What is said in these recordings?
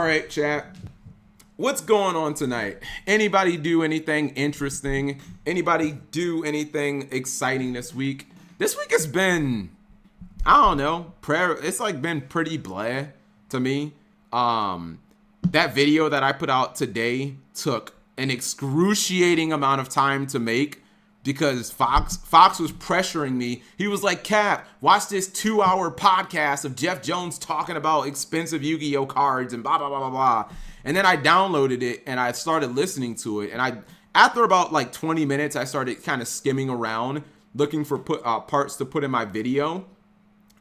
All right, chat. What's going on tonight? Anybody do anything interesting? Anybody do anything exciting this week? This week has been, I don't know, it's like been pretty blah to me. That video that I put out today took an excruciating amount of time to make because Fox was pressuring me. He was like, Cap, watch this 2-hour podcast of Jeff Jones talking about expensive Yu-Gi-Oh cards and blah, blah, blah, blah, blah. And then I downloaded it and I started listening to it. And after about like 20 minutes, I started kind of skimming around looking for parts to put in my video.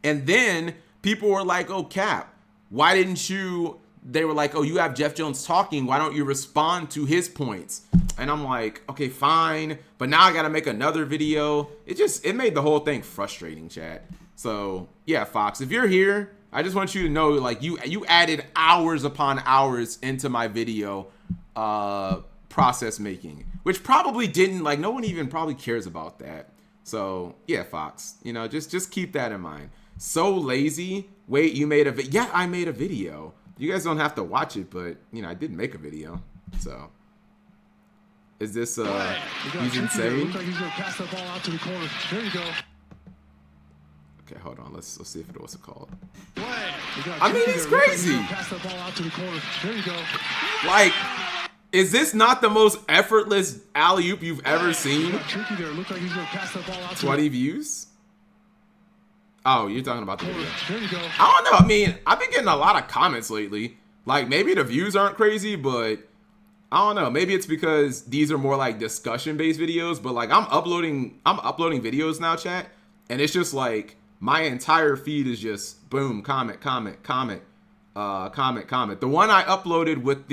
And then people were like, oh, Cap, why didn't you... They were like, oh, you have Jeff Jones talking. Why don't you respond to his points? And I'm like, okay, fine. But now I got to make another video. It made the whole thing frustrating, chat. So, yeah, Fox, if you're here, I just want you to know, like, you added hours upon hours into my video process making, which probably didn't, like, no one even probably cares about that. So, yeah, Fox, just keep that in mind. So lazy. Wait, you made a video? Yeah, I made a video. You guys don't have to watch it, but, I did make a video. So, is this, he's insane? Looks like he's going to pass the ball out to the corner. There you go. Okay, hold on. Let's see if it was called. I mean, he's crazy. Pass the ball out to the corner. There you go. Like, is this not the most effortless alley-oop you've ever seen? Looks like he's going to pass the ball out 20 views? Oh, you're talking about the video. There you go. I don't know. I mean, I've been getting a lot of comments lately. Like, maybe the views aren't crazy, but I don't know. Maybe it's because these are more like discussion-based videos. But like, I'm uploading videos now, chat, and it's just like my entire feed is just boom, comment, comment, comment, comment, comment. The one I uploaded with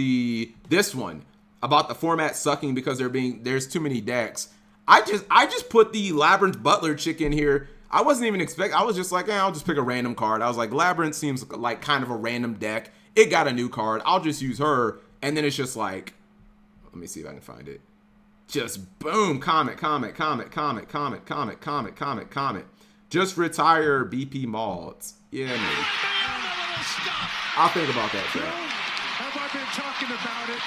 this one about the format sucking because there's too many decks. I just put the Labyrinth Butler chick in here. I wasn't even I was just like, I'll just pick a random card. I was like, Labyrinth seems like kind of a random deck. It got a new card. I'll just use her. And then it's just like, let me see if I can find it. Just boom, comment, comment, comment, comment, comment, comment, comment, comment, comment. Just retire BP Malds. Yeah, maybe. I'll think about that, chat. Have I been talking about it?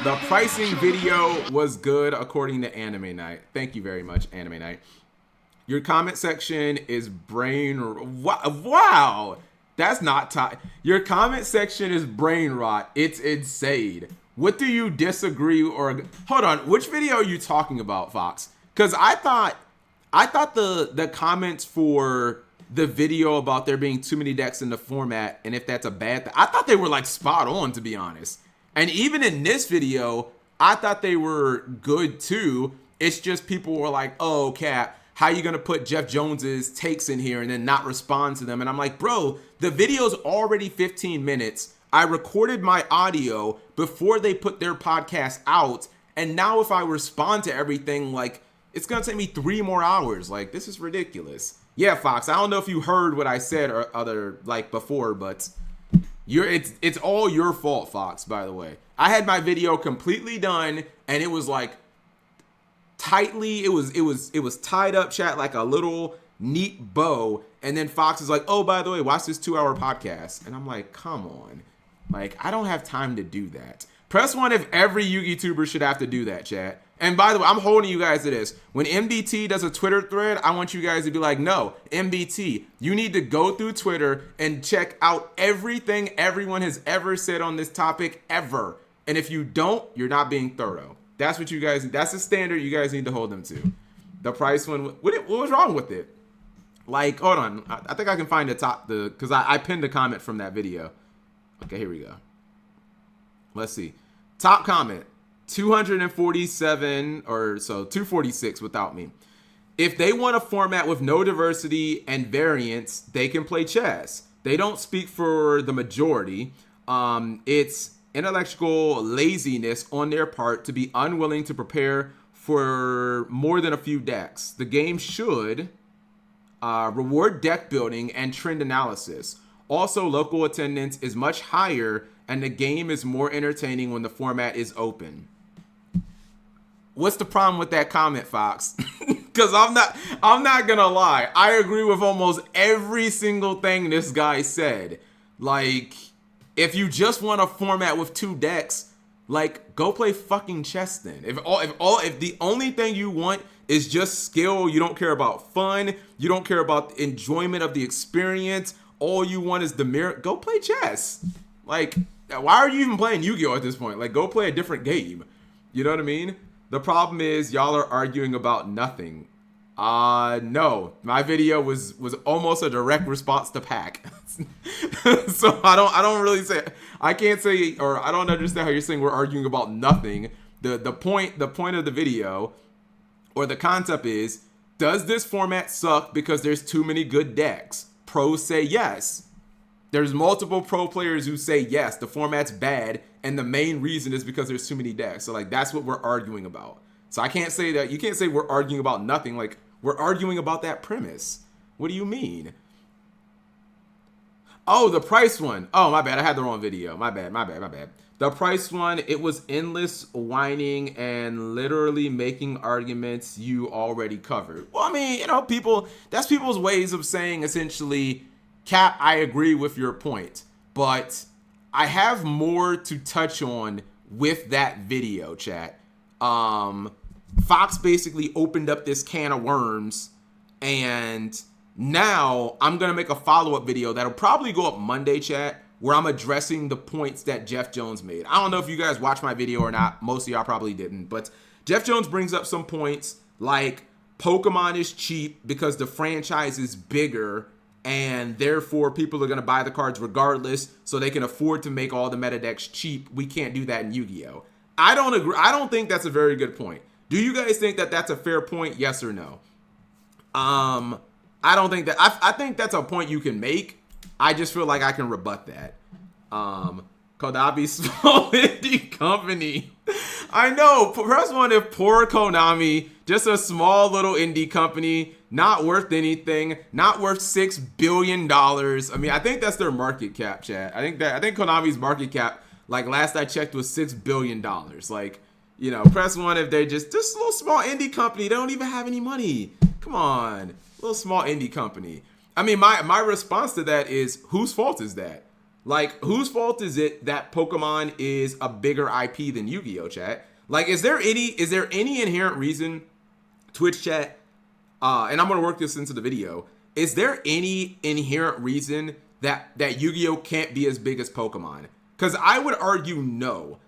The pricing video was good according to Anime Night. Thank you very much, Anime Night. Your comment section is wow. That's not your comment section is brain rot. It's insane. What do you disagree or hold on? Which video are you talking about, Fox? Because I thought the comments for the video about there being too many decks in the format and if that's a bad thing, I thought they were like spot on, to be honest. And even in this video, I thought they were good too. It's just people were like, oh, Cap, how you going to put Jeff Jones's takes in here and then not respond to them? And I'm like, bro, the video's already 15 minutes. I recorded my audio before they put their podcast out. And now if I respond to everything, like, it's going to take me 3 more hours. Like, this is ridiculous. Yeah, Fox, I don't know if you heard what I said or before, but... It's all your fault, Fox, by the way. I had my video completely done and it was like tightly, it was tied up, chat, like a little neat bow. And then Fox is like, oh, by the way, watch this 2-hour podcast. And I'm like, come on. Like, I don't have time to do that. Press 1 if every Yu-Gi tuber should have to do that, chat. And by the way, I'm holding you guys to this. When MBT does a Twitter thread, I want you guys to be like, no, MBT, you need to go through Twitter and check out everything everyone has ever said on this topic ever. And if you don't, you're not being thorough. That's what that's the standard you guys need to hold them to. The price one, what was wrong with it? Like, hold on. I think I can find because I pinned a comment from that video. Okay, here we go. Let's see. Top comment. 247 or so, 246 without me. If they want a format with no diversity and variance, they can play chess. They don't speak for the majority. It's intellectual laziness on their part to be unwilling to prepare for more than a few decks. The game should reward deck building and trend analysis. Also, local attendance is much higher and the game is more entertaining when the format is open. What's the problem with that comment, Fox? Because I'm not gonna lie. I agree with almost every single thing this guy said. Like, if you just want a format with 2 decks, like, go play fucking chess then. If the only thing you want is just skill, you don't care about fun, you don't care about the enjoyment of the experience, all you want is the merit, go play chess. Like, why are you even playing Yu-Gi-Oh at this point? Like, go play a different game. You know what I mean? The problem is y'all are arguing about nothing. No, my video was almost a direct response to Pac. So I don't really say, I can't say, or I don't understand how you're saying we're arguing about nothing. The point of the video, or the concept is, does this format suck because there's too many good decks? Pros say yes. There's multiple pro players who say yes, the format's bad, and the main reason is because there's too many decks. So like, that's what we're arguing about. So I can't say that, you can't say we're arguing about nothing. Like, we're arguing about that premise. What do you mean? Oh, the price one. Oh, my bad. I had the wrong video. My bad. The price one, it was endless whining and literally making arguments you already covered. Well, I mean, you know, that's people's ways of saying essentially, Cap, I agree with your point, but I have more to touch on with that video, chat. Fox basically opened up this can of worms, and now I'm going to make a follow-up video that'll probably go up Monday, chat, where I'm addressing the points that Jeff Jones made. I don't know if you guys watched my video or not. Most of y'all probably didn't, but Jeff Jones brings up some points like Pokemon is cheap because the franchise is bigger, and therefore people are going to buy the cards regardless, so they can afford to make all the meta decks cheap. We can't do that in Yu-Gi-Oh! I don't agree. I don't think that's a very good point. Do you guys think that that's a fair point? Yes or no? I don't think that. I think that's a point you can make. I just feel like I can rebut that. Konami, small indie company. I know. Press one if poor Konami, just a small little indie company, not worth anything, not worth $6 billion. I mean, I think that's their market cap, chat. I think Konami's market cap, like last I checked, was $6 billion. Like, you know, press one if they're just a little small indie company. They don't even have any money. Come on, little small indie company. I mean, my response to that is, whose fault is that? Like, whose fault is it that Pokemon is a bigger IP than Yu-Gi-Oh, chat? Like, is there any inherent reason, Twitch chat, and I'm gonna work this into the video, is there any inherent reason that Yu-Gi-Oh can't be as big as Pokemon? Because I would argue no.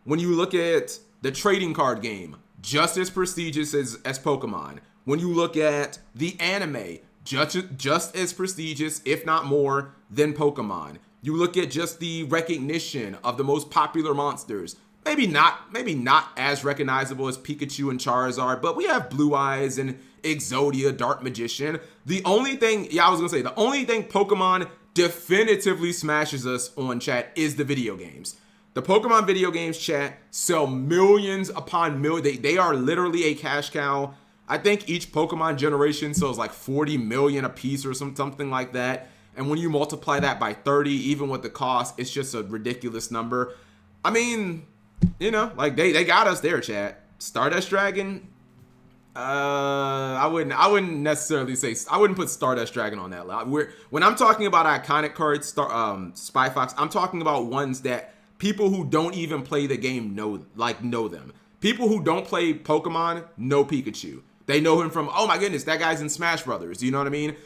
When you look at the trading card game, just as prestigious as Pokemon. When you look at the anime, just as prestigious, if not more, than Pokemon. You look at just the recognition of the most popular monsters. Maybe not as recognizable as Pikachu and Charizard, but we have Blue Eyes and Exodia, Dark Magician. The only thing Pokemon definitively smashes us on, chat, is the video games. The Pokemon video games, chat, sell millions upon millions. They are literally a cash cow. I think each Pokemon generation sells like 40 million a piece or something like that. And when you multiply that by 30, even with the cost, it's just a ridiculous number. I mean, you know, like they got us there, chat. Stardust Dragon, I wouldn't necessarily say, I wouldn't put Stardust Dragon on that level. When I'm talking about iconic cards, Spy Fox, I'm talking about ones that people who don't even play the game know them. People who don't play Pokemon know Pikachu. They know him from, oh my goodness, that guy's in Smash Brothers. You know what I mean?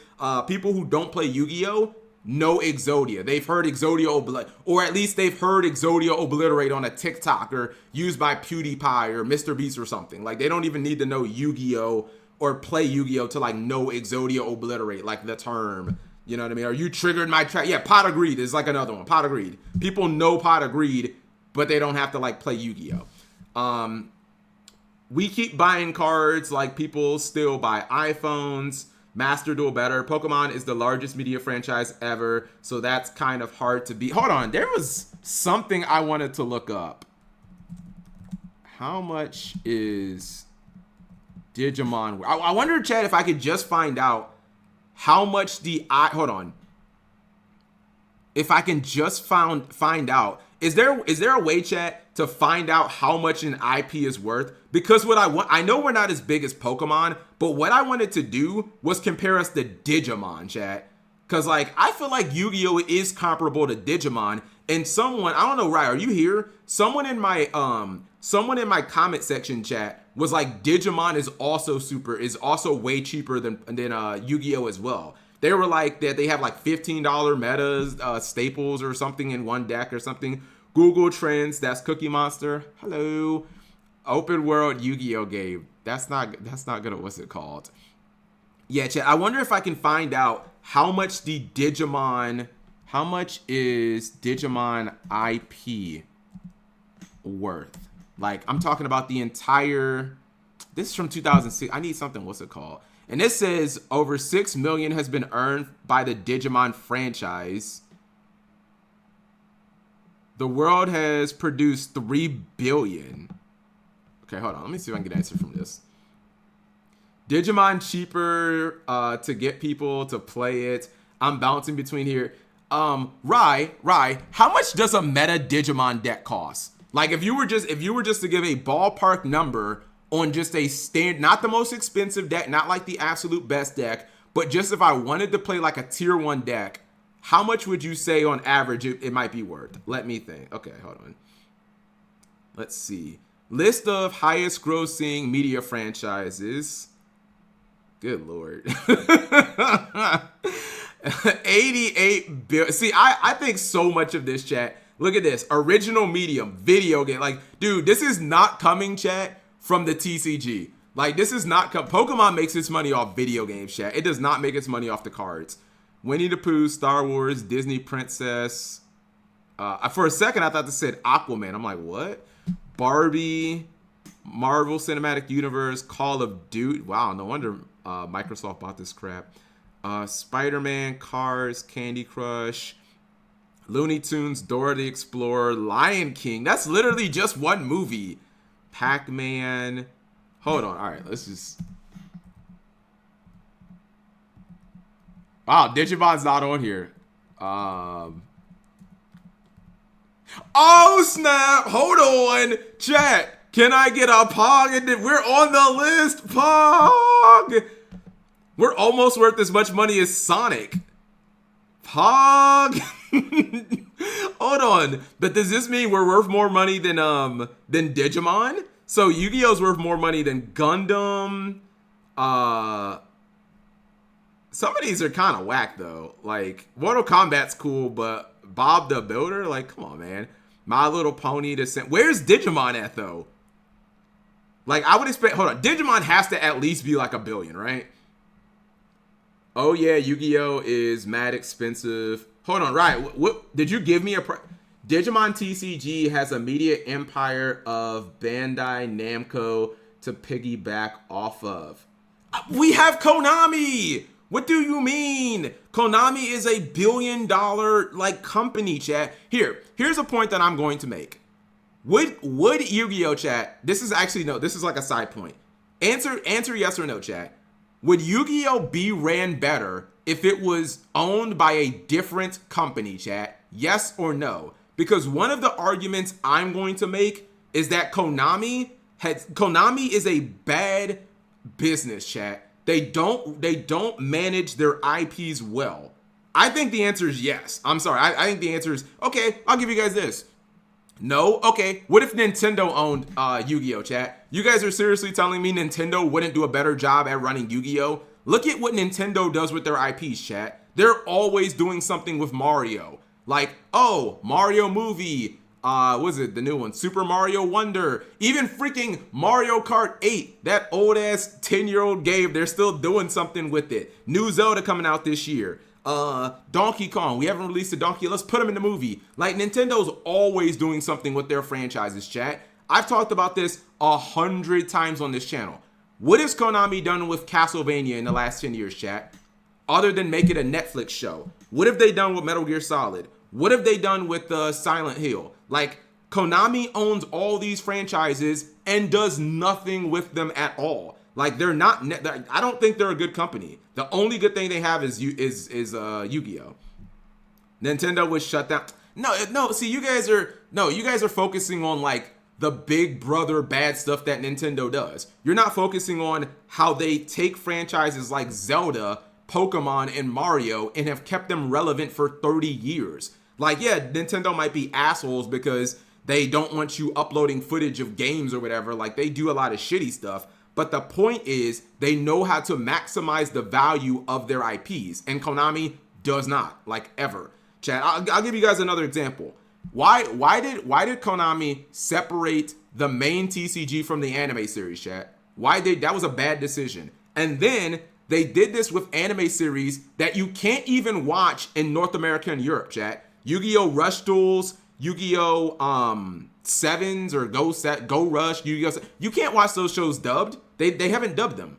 People who don't play Yu-Gi-Oh! Know Exodia. They've heard Exodia or at least they've heard Exodia Obliterate on a TikTok or used by PewDiePie or Mr. Beast or something. Like, they don't even need to know Yu-Gi-Oh! Or play Yu-Gi-Oh! To like know Exodia Obliterate, like the term. You know what I mean? Or you triggered my track. Yeah, Pot of Greed is like another one. Pot of Greed. People know Pot of Greed, but they don't have to like play Yu-Gi-Oh! We keep buying cards like people still buy iPhones. Master Duel better. Pokemon is the largest media franchise ever, so that's kind of hard to beat. Hold on, there was something I wanted to look up. How much is Digimon? I wonder, Chad, if I could just find out how much hold on. If I can just find out, is there a way, chat, to find out how much an IP is worth? Because what I know we're not as big as Pokemon, but what I wanted to do was compare us to Digimon, chat. Cause like I feel like Yu-Gi-Oh is comparable to Digimon. And someone, I don't know, Ryan, are you here? Someone in my comment section chat was like, Digimon is also way cheaper than Yu-Gi-Oh as well. They were like that they have like $15 metas, staples or something in one deck or something. Google Trends, that's Cookie Monster. Hello. Open world Yu-Gi-Oh game. That's not gonna, what's it called? Yeah, chat. I wonder if I can find out how much is Digimon IP worth? Like, I'm talking about the entire, this is from 2006. I need something, what's it called? And it says over 6 million has been earned by the Digimon franchise. The world has produced 3 billion. Okay, hold on. Let me see if I can get an answer from this. Digimon cheaper to get people to play it. I'm bouncing between here. Rai, how much does a meta Digimon deck cost? Like if you were just to give a ballpark number on just a stand, not the most expensive deck, not like the absolute best deck, but just if I wanted to play like a tier 1 deck, how much would you say on average it might be worth? Let me think. Okay, hold on. Let's see. List of highest grossing media franchises. Good Lord. 88 billion. See, I think so much of this, chat. Look at this. Original medium, video game. Like, dude, this is not coming, chat, from the TCG. Like, this is not Pokemon makes its money off video games, chat. It does not make its money off the cards. Winnie the Pooh, Star Wars, Disney Princess. For a second, I thought this said Aquaman. I'm like, what? Barbie, Marvel Cinematic Universe, Call of Duty. Wow, no wonder Microsoft bought this crap. Spider-Man, Cars, Candy Crush, Looney Tunes, Dora the Explorer, Lion King. That's literally just one movie. Pac-Man. Hold on. All right, let's just. Wow, Digimon's not on here. Oh, snap. Hold on. Chat, can I get a Pog? We're on the list. Pog. We're almost worth as much money as Sonic. Pog. Hold on. But does this mean we're worth more money than Digimon? So Yu-Gi-Oh's worth more money than Gundam. Some of these are kind of whack though. Like Mortal Kombat's cool, but Bob the Builder, like, come on, man. My Little Pony Descent. Where's Digimon at though? Like, I would expect. Hold on. Digimon has to at least be like $1 billion, right? Oh yeah, Yu-Gi-Oh is mad expensive. Hold on, right? What did you give me a? Digimon TCG has a media empire of Bandai Namco to piggyback off of. We have Konami. What do you mean? Konami is a $1 billion like company, chat. Here's a point that I'm going to make. Would Yu-Gi-Oh, chat? This is actually no. This is like a side point. Answer yes or no, chat. Would Yu-Gi-Oh be ran better if it was owned by a different company, chat? Yes or no? Because one of the arguments I'm going to make is that Konami is a bad business, chat. They don't manage their IPs well. I think the answer is yes. I'm sorry. I think the answer is okay. I'll give you guys this. No? Okay. What if Nintendo owned Yu-Gi-Oh, chat? You guys are seriously telling me Nintendo wouldn't do a better job at running Yu-Gi-Oh? Look at what Nintendo does with their IPs, chat. They're always doing something with Mario. Like, oh, Mario movie. Was it the new one? Super Mario Wonder. Even freaking Mario Kart 8. That old ass 10-year-old game. They're still doing something with it. New Zelda coming out this year. Donkey Kong. We haven't released a Donkey. Let's put them in the movie. Like, Nintendo's always doing something with their franchises, chat. I've talked about this 100 times on this channel. What has Konami done with Castlevania in the last 10 years, chat? Other than make it a Netflix show. What have they done with Metal Gear Solid? What have they done with Silent Hill? Like, Konami owns all these franchises and does nothing with them at all. Like, they're not. I don't think they're a good company. The only good thing they have is Yu-Gi-Oh. Nintendo was shut down. No. See, you guys are focusing on like the big brother bad stuff that Nintendo does. You're not focusing on how they take franchises like Zelda, Pokemon and Mario and have kept them relevant for 30 years. Like, yeah, Nintendo might be assholes because they don't want you uploading footage of games or whatever. Like, they do a lot of shitty stuff. But the point is, they know how to maximize the value of their IPs. And Konami does not, like, ever. Chat, I'll give you guys another example. Why did Konami separate the main TCG from the anime series, chat? That was a bad decision. And then they did this with anime series that you can't even watch in North America and Europe, chat. Yu-Gi-Oh! Rush Duels, Yu-Gi-Oh! Sevens or Go Rush, Yu-Gi-Oh! You can't watch those shows dubbed. They haven't dubbed them.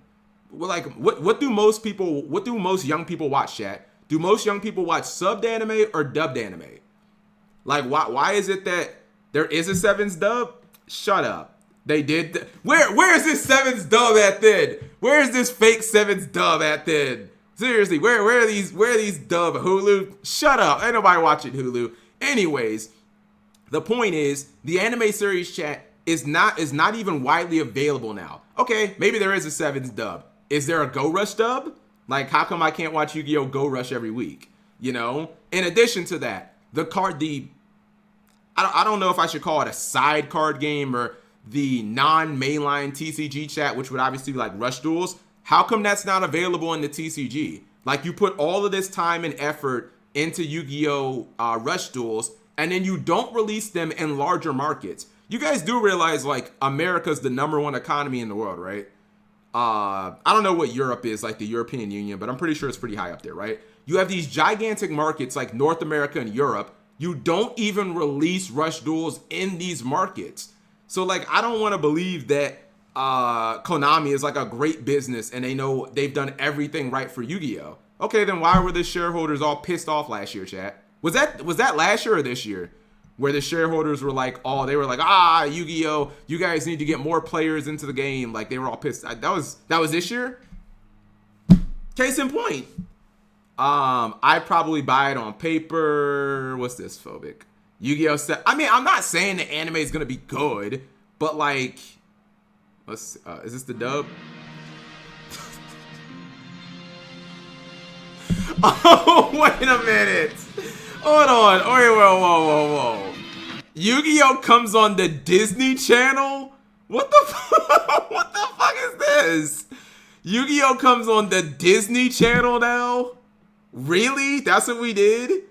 Well, like, what do most young people watch, chat? Do most young people watch subbed anime or dubbed anime? Like, why is it that there is a Sevens dub? Shut up. They did. Where is this Sevens dub at then? Where is this fake Sevens dub at then? Seriously, where are these dub? Hulu? Shut up. Ain't nobody watching Hulu. Anyways, the point is the anime series, chat, is not even widely available now. Okay, maybe there is a Sevens dub. Is there a Go Rush dub? Like, how come I can't watch Yu-Gi-Oh! Go Rush every week? You know? In addition to that, I don't know if I should call it a side card game or the non-mainline TCG, chat, which would obviously be like Rush Duels. How come that's not available in the TCG? Like, you put all of this time and effort into Yu-Gi-Oh! Rush Duels, and then you don't release them in larger markets. You guys do realize, like, America's the #1 economy in the world, right? I don't know what Europe is, like the European Union, but I'm pretty sure it's pretty high up there, right? You have these gigantic markets like North America and Europe. You don't even release Rush Duels in these markets. So, like, I don't want to believe that Konami is like a great business and they know they've done everything right for Yu-Gi-Oh! Okay, then why were the shareholders all pissed off last year, chat? Was that last year or this year? Where the shareholders were like, Yu-Gi-Oh! You guys need to get more players into the game. Like, they were all pissed. That was this year? Case in point. I'd probably buy it on paper. What's this, phobic? Yu-Gi-Oh! I mean, I'm not saying the anime is gonna be good, but like, is this the dub? Oh, wait a minute. Hold on. Whoa. Yu-Gi-Oh! Comes on the Disney Channel? What the fuck is this? Yu-Gi-Oh! Comes on the Disney Channel now? Really? That's what we did?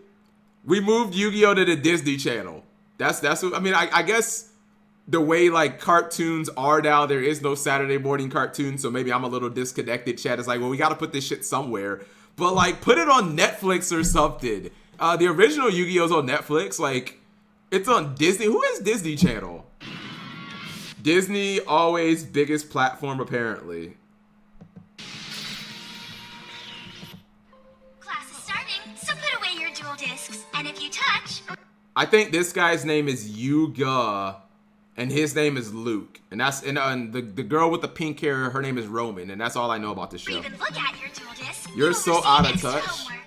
We moved Yu-Gi-Oh! To the Disney Channel. That's what, I mean, I guess the way like cartoons are now, there is no Saturday morning cartoon, so maybe I'm a little disconnected. Chat is like, well, we gotta put this shit somewhere. But like, put it on Netflix or something. The original Yu-Gi-Oh's on Netflix. Like, it's on Disney. Who has Disney Channel? Disney, always biggest platform, apparently. Class is starting, so put away your dual discs. And if you touch... I think this guy's name is Yuga, and his name is Luke. And the girl with the pink hair, her name is Roman, and that's all I know about this Or show. even look at your dual disc. You're so out of touch. Homework.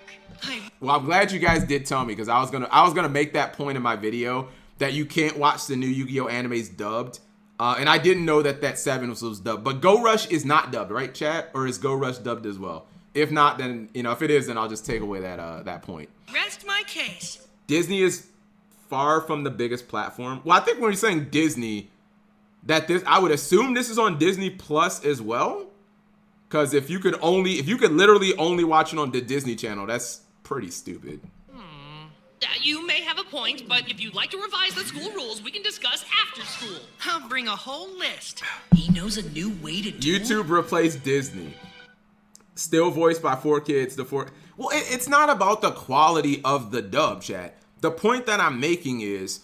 Well, I'm glad you guys did tell me, because I was gonna make that point in my video that you can't watch the new Yu-Gi-Oh! Animes dubbed. And I didn't know that 7 was dubbed. But Go Rush is not dubbed, right, chat? Or is Go Rush dubbed as well? If not, then, you know, if it is, then I'll just take away that point. Rest my case. Disney is far from the biggest platform. Well, I think when you're saying Disney, I would assume this is on Disney Plus as well. Because if you could literally only watch it on the Disney Channel, that's pretty stupid. You may have a point, but if you'd like to revise the school rules, we can discuss after school. I'll bring a whole list. He knows a new way to do YouTube replaced Disney. Still voiced by 4Kids. Well, it's not about the quality of the dub, chat. The point that I'm making is,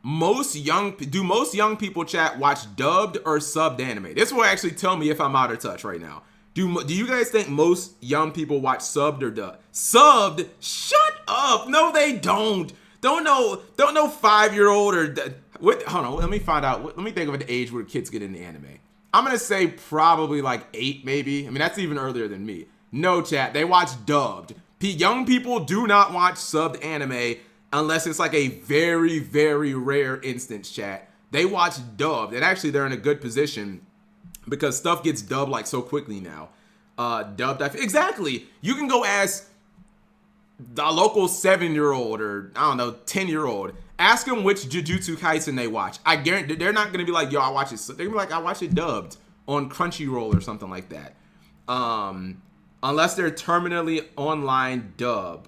most young people, chat, watch dubbed or subbed anime? This will actually tell me if I'm out of touch right now. Do you guys think most young people watch subbed or dubbed? Subbed? Shut up. No, they don't. Don't know 5-year-old or hold on. Let me find out. Let me think of an age where kids get into anime. I'm going to say probably like 8, maybe. I mean, that's even earlier than me. No, chat. They watch dubbed. Young people do not watch subbed anime unless it's like a very, very rare instance, chat. They watch dubbed. And actually, they're in a good position because stuff gets dubbed like so quickly now. dubbed. Exactly. You can go ask the local 7-year-old or I don't know 10-year-old. Ask them which Jujutsu Kaisen they watch. I guarantee they're not gonna be like, yo, I watch it. They're gonna be like, I watch it dubbed on Crunchyroll or something like that. Unless they're terminally online dub.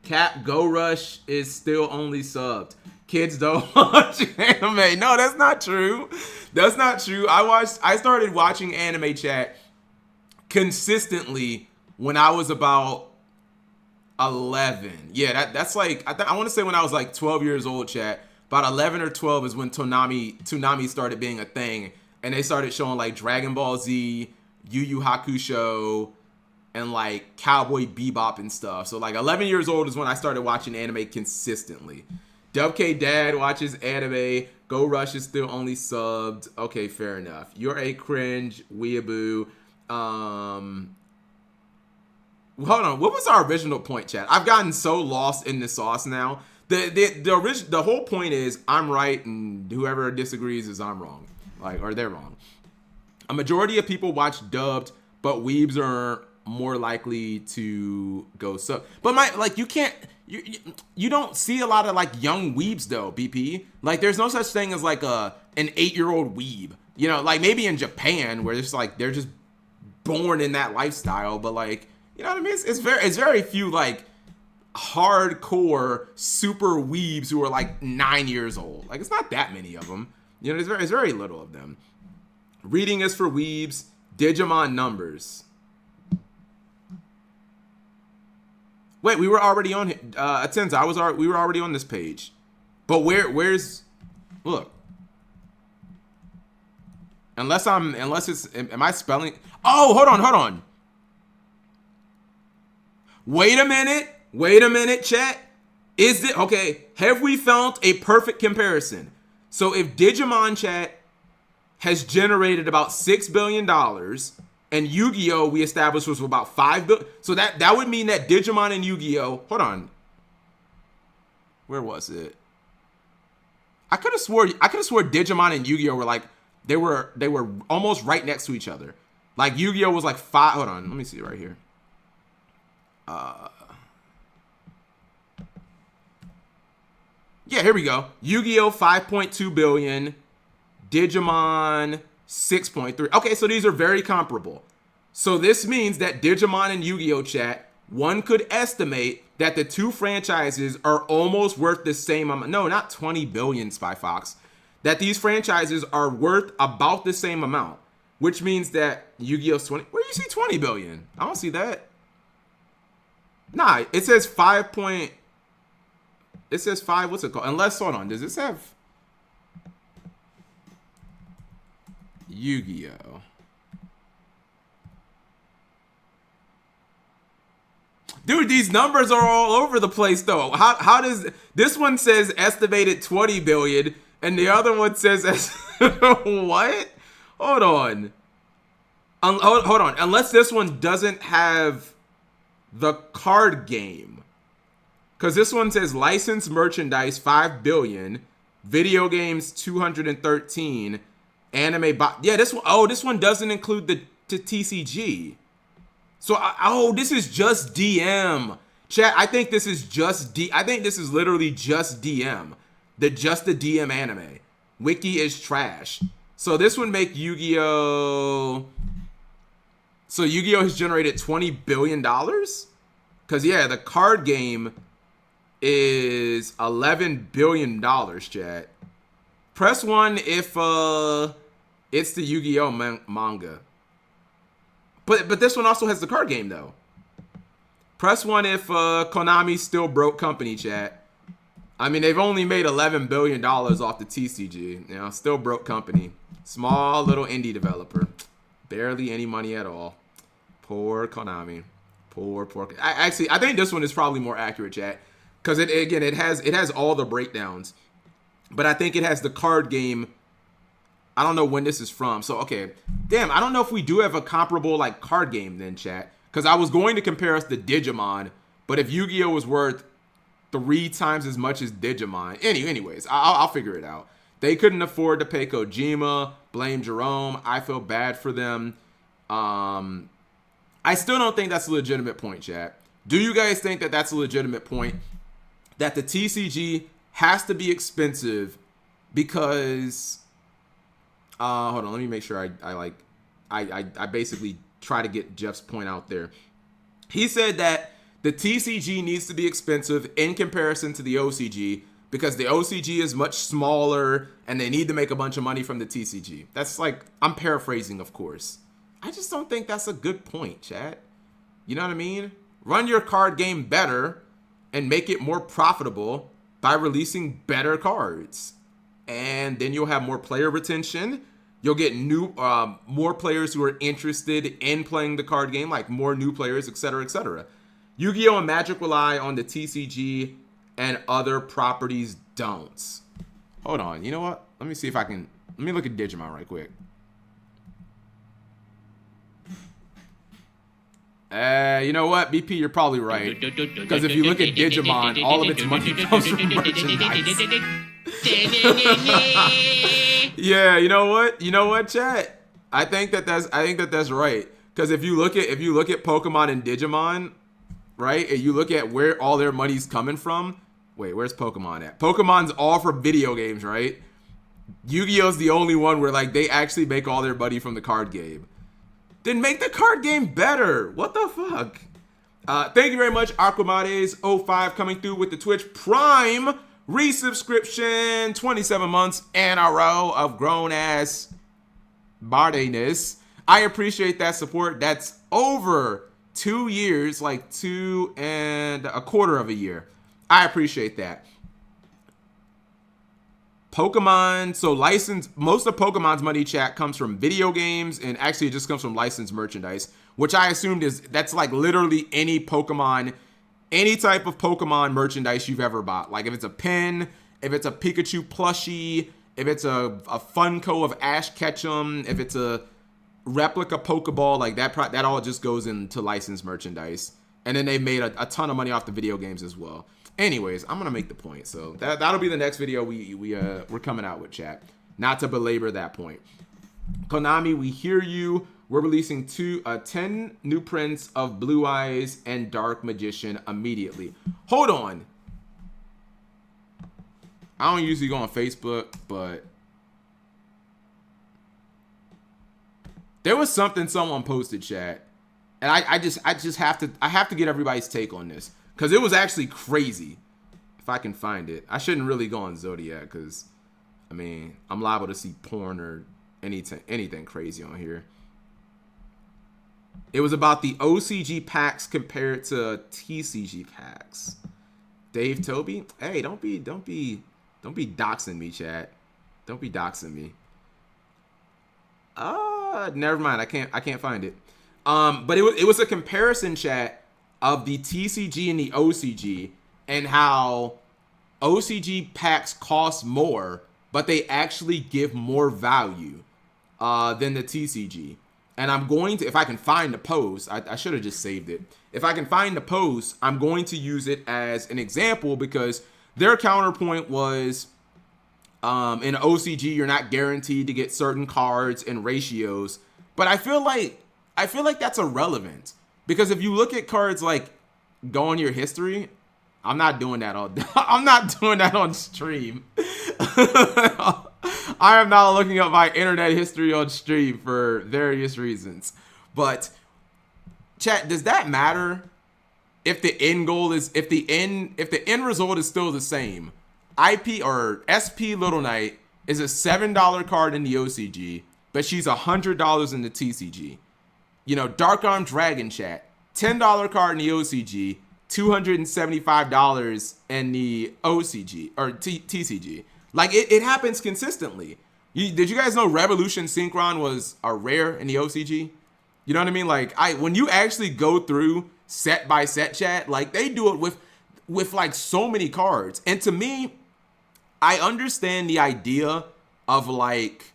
Cap Go Rush is still only subbed. Kids don't watch anime. No, that's not true. That's not true. I started watching anime, chat, consistently when I was about 11. Yeah, that's like I want to say when I was like 12 years old, chat. About 11 or 12 is when Toonami started being a thing, and they started showing like Dragon Ball Z, Yu Yu Hakusho, and like Cowboy Bebop and stuff. So like 11 years old is when I started watching anime consistently. Dub K Dad watches anime. Go Rush is still only subbed. Okay, fair enough. You're a cringe weeaboo. Hold on. What was our original point, chat? I've gotten so lost in the sauce now. The whole point is I'm right and whoever disagrees is I'm wrong. Or they're wrong. A majority of people watch dubbed, but weebs are more likely to go sub. But you don't see a lot of like young weebs though, BP. Like there's no such thing as like an 8-year-old weeb. You know, like maybe in Japan where it's like they're just born in that lifestyle, but like, you know what I mean? It's very few like hardcore super weebs who are like 9 years old. Like it's not that many of them. You know, it's very little of them. Reading is for weebs. Digimon numbers. Wait, we were already on Atenza. We were already on this page. But where's look. Am I spelling? Oh, hold on. Wait a minute, chat. Is it okay? Have we found a perfect comparison? So if Digimon, chat, has generated about $6 billion and Yu-Gi-Oh! We established was about $5 billion. So that would mean that Digimon and Yu-Gi-Oh! Hold on. Where was it? I could have swore Digimon and Yu-Gi-Oh! Were like they were almost right next to each other. Like Yu-Gi-Oh! Was like 5. Hold on, let me see right here. Yeah, here we go. Yu-Gi-Oh! 5.2 billion. Digimon 6.3. Okay, so these are very comparable. So this means that Digimon and Yu-Gi-Oh! Chat, one could estimate that the two franchises are almost worth the same amount. No, not 20 billion, Spy Fox. That these franchises are worth about the same amount, which means that Yu-Gi-Oh's 20. Where do you see 20 billion? I don't see that. Nah, it says 5. It says 5. What's it called? Unless, hold on. Does this have Yu-Gi-Oh? Dude, these numbers are all over the place though. How does this one says estimated 20 billion and the other one says what? Hold on. Hold on. Unless this one doesn't have the card game. Cuz this one says licensed merchandise 5 billion, video games 213, anime yeah, this one doesn't include the TCG. So, this is just DM. Chat, I think this is just I think this is literally just DM. The DM anime. Wiki is trash. So this would make Yu-Gi-Oh! So Yu-Gi-Oh! Has generated $20 billion? Because, yeah, the card game is $11 billion, chat. Press 1 if it's the Yu-Gi-Oh! Manga. But this one also has the card game, though. Press 1 if Konami's still broke company, chat. I mean, they've only made $11 billion off the TCG. You know, still broke company. Small little indie developer. Barely any money at all. Poor Konami. Poor. I think this one is probably more accurate, chat. Because, it has all the breakdowns. But I think it has the card game. I don't know when this is from. So, okay. Damn, I don't know if we do have a comparable, like, card game then, chat. Because I was going to compare us to Digimon. But if Yu-Gi-Oh! Was worth 3 times as much as Digimon. Anyways, I'll figure it out. They couldn't afford to pay Kojima. Blame Jerome. I feel bad for them. I still don't think that's a legitimate point, chat. Do you guys think that that's a legitimate point? That the TCG has to be expensive because hold on, let me make sure I basically try to get Jeff's point out there. He said that the TCG needs to be expensive in comparison to the OCG because the OCG is much smaller and they need to make a bunch of money from the TCG. That's like, I'm paraphrasing, of course. I just don't think that's a good point, chat. You know what I mean? Run your card game better and make it more profitable by releasing better cards. And then you'll have more player retention. You'll get more players who are interested in playing the card game, like more new players, etc., etc. Yu-Gi-Oh! And Magic rely on the TCG and other properties don't. Hold on, you know what? Let me see if I can, let me look at Digimon right quick. You know what, BP, you're probably right. Because if you look at Digimon, all of its money comes from merchandise. Yeah, you know what? You know what, chat? I think that that's right. Because if you look at Pokemon and Digimon, right, and you look at where all their money's coming from. Wait, where's Pokemon at? Pokemon's all for video games, right? Yu-Gi-Oh's the only one where like they actually make all their money from the card game. Then make the card game better. What the fuck? Thank you very much, Aquamades05 coming through with the Twitch Prime resubscription. 27 months in a row of grown-ass bardiness. I appreciate that support. That's over 2 years, like 2 1/4 of a year. I appreciate that. Pokemon, so most of Pokemon's money, chat, comes from video games, and actually it just comes from licensed merchandise, which I assumed that's like literally any Pokemon, any type of Pokemon merchandise you've ever bought. Like if it's a pin, if it's a Pikachu plushie, if it's a Funko of Ash Ketchum, if it's a replica Pokeball, like that all just goes into licensed merchandise. And then they made a ton of money off the video games as well. Anyways, I'm gonna make the point. So that'll be the next video we're coming out with, chat. Not to belabor that point. Konami, we hear you. We're releasing 10 new prints of Blue Eyes and Dark Magician immediately. Hold on. I don't usually go on Facebook, but there was something someone posted, chat, and I just have to get everybody's take on this. Because it was actually crazy. If I can find it. I shouldn't really go on Zodiac because, I mean, I'm liable to see porn or anything crazy on here. It was about the OCG packs compared to TCG packs. Dave Toby? Hey, don't be doxing me, chat. Don't be doxing me. Never mind. I can't find it. But it was a comparison, chat, of the TCG and the OCG, and how OCG packs cost more, but they actually give more value than the TCG. And I'm going to, if I can find the post, I should have just saved it. If I can find the post, I'm going to use it as an example because their counterpoint was in OCG, you're not guaranteed to get certain cards and ratios. But I feel like that's irrelevant. Because if you look at cards like Go on Your History, I'm not doing that I'm not doing that on stream. I am not looking up my internet history on stream for various reasons. But chat, does that matter if the end goal is if the end result is still the same? IP or SP Little Knight is a $7 card in the OCG, but she's $100 in the TCG. You know, Dark Arm Dragon, chat, $10 card in the OCG, $275 in the OCG or TCG. Like it happens consistently. Did you guys know Revolution Synchron was a rare in the OCG? You know what I mean? Like when you actually go through set by set, chat, like they do it with like so many cards. And to me, I understand the idea of like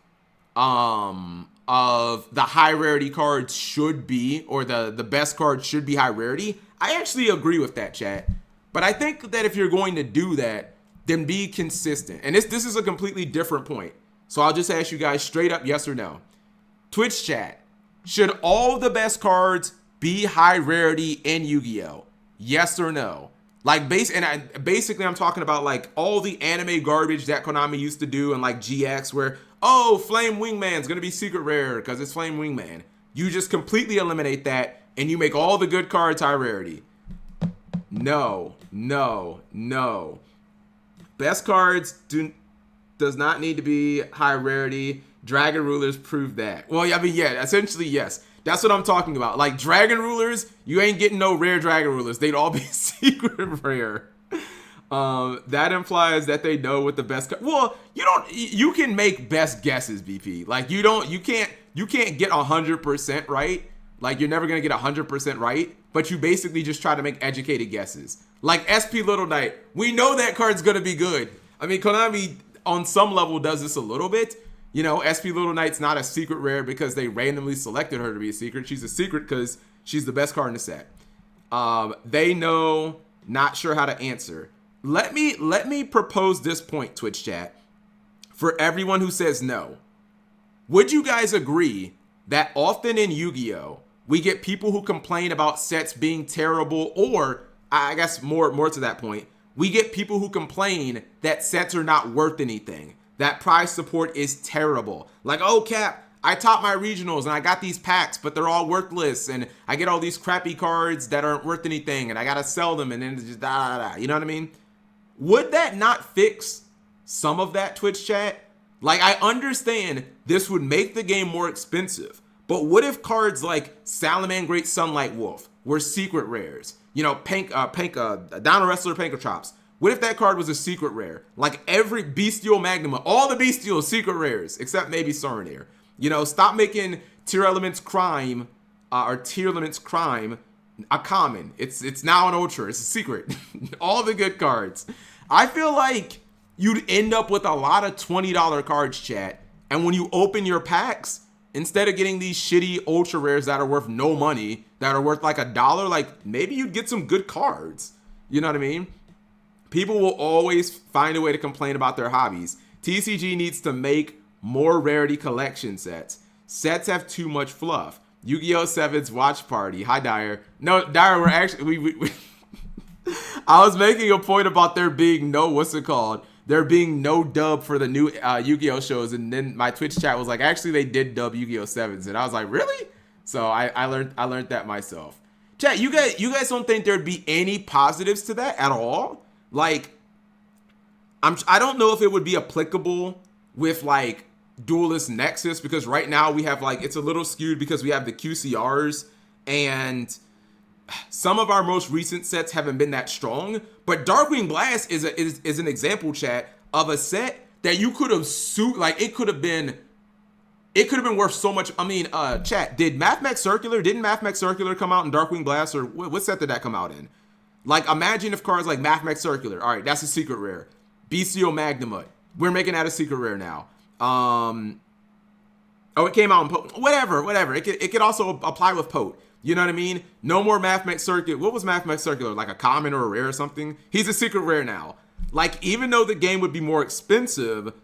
of the high rarity cards should be, or the best cards should be high rarity. I actually agree with that, chat. But I think that if you're going to do that, then be consistent. And this is a completely different point. So I'll just ask you guys straight up, yes or no. Twitch chat, Should all the best cards be high rarity in Yu-Gi-Oh? Yes or no? Like basically I'm talking about like all the anime garbage that Konami used to do and like GX where, oh, Flame Wingman's gonna be secret rare because it's Flame Wingman. You just completely eliminate that and you make all the good cards high rarity. No. Best cards does not need to be high rarity. Dragon Rulers prove that. Well, I mean, yeah, essentially, yes. That's what I'm talking about. Like, Dragon Rulers, you ain't getting no rare Dragon Rulers. They'd all be secret rare. That implies that they know what the best... Well, you can make best guesses, BP. Like, you can't get 100% right. Like, you're never going to get 100% right. But you basically just try to make educated guesses. Like, SP Little Knight, we know that card's going to be good. I mean, Konami, on some level, does this a little bit. You know, SP Little Knight's not a secret rare because they randomly selected her to be a secret. She's a secret because she's the best card in the set. They know, not sure how to answer. Let me propose this point, Twitch chat, for everyone who says no. Would you guys agree that often in Yu-Gi-Oh, we get people who complain about sets being terrible, or I guess more to that point, we get people who complain that sets are not worth anything? That prize support is terrible. Like, oh, Cap, I topped my regionals and I got these packs, but they're all worthless. And I get all these crappy cards that aren't worth anything. And I got to sell them and then it's just da. You know what I mean? Would that not fix some of that, Twitch chat? Like, I understand this would make the game more expensive. But what if cards like Salamangreat Sunlight Wolf were secret rares? You know, Dino Wrestler Pankotrops. What if that card was a secret rare? Like every Bestial Magnuma, all the Bestials, secret rares, except maybe Saronir. You know, stop making Tier Elements Crime a common. It's now an ultra. It's a secret. All the good cards. I feel like you'd end up with a lot of $20 cards, chat. And when you open your packs, instead of getting these shitty ultra rares that are worth no money, that are worth like $1, like maybe you'd get some good cards. You know what I mean? People will always find a way to complain about their hobbies. TCG needs to make more rarity collection sets. Sets have too much fluff. Yu-Gi-Oh! 7's watch party. Hi, Dyer. No, Dyer, we're actually... we I was making a point about there being there being no dub for the new Yu-Gi-Oh! Shows, and then my Twitch chat was like, actually, they did dub Yu-Gi-Oh! 7's, and I was like, really? So I learned that myself. Chat, you guys don't think there'd be any positives to that at all? Like, I don't know if it would be applicable with like Duelist Nexus, because right now we have like, it's a little skewed because we have the QCRs and some of our most recent sets haven't been that strong. But Darkwing Blast is an example, chat, of a set that you could have it could have been worth so much. I mean, chat, didn't Mathmech Circular come out in Darkwing Blast, or what set did that come out in? Like, imagine if cards like Mathmech Circular, all right, that's a secret rare. Bestial Magnuma, we're making that a secret rare now. Oh, it came out in Pote. Whatever. It could also apply with Pote. You know what I mean? No more Mathmech Circular. What was Mathmech Circular? Like a common or a rare or something? He's a secret rare now. Like, even though the game would be more expensive,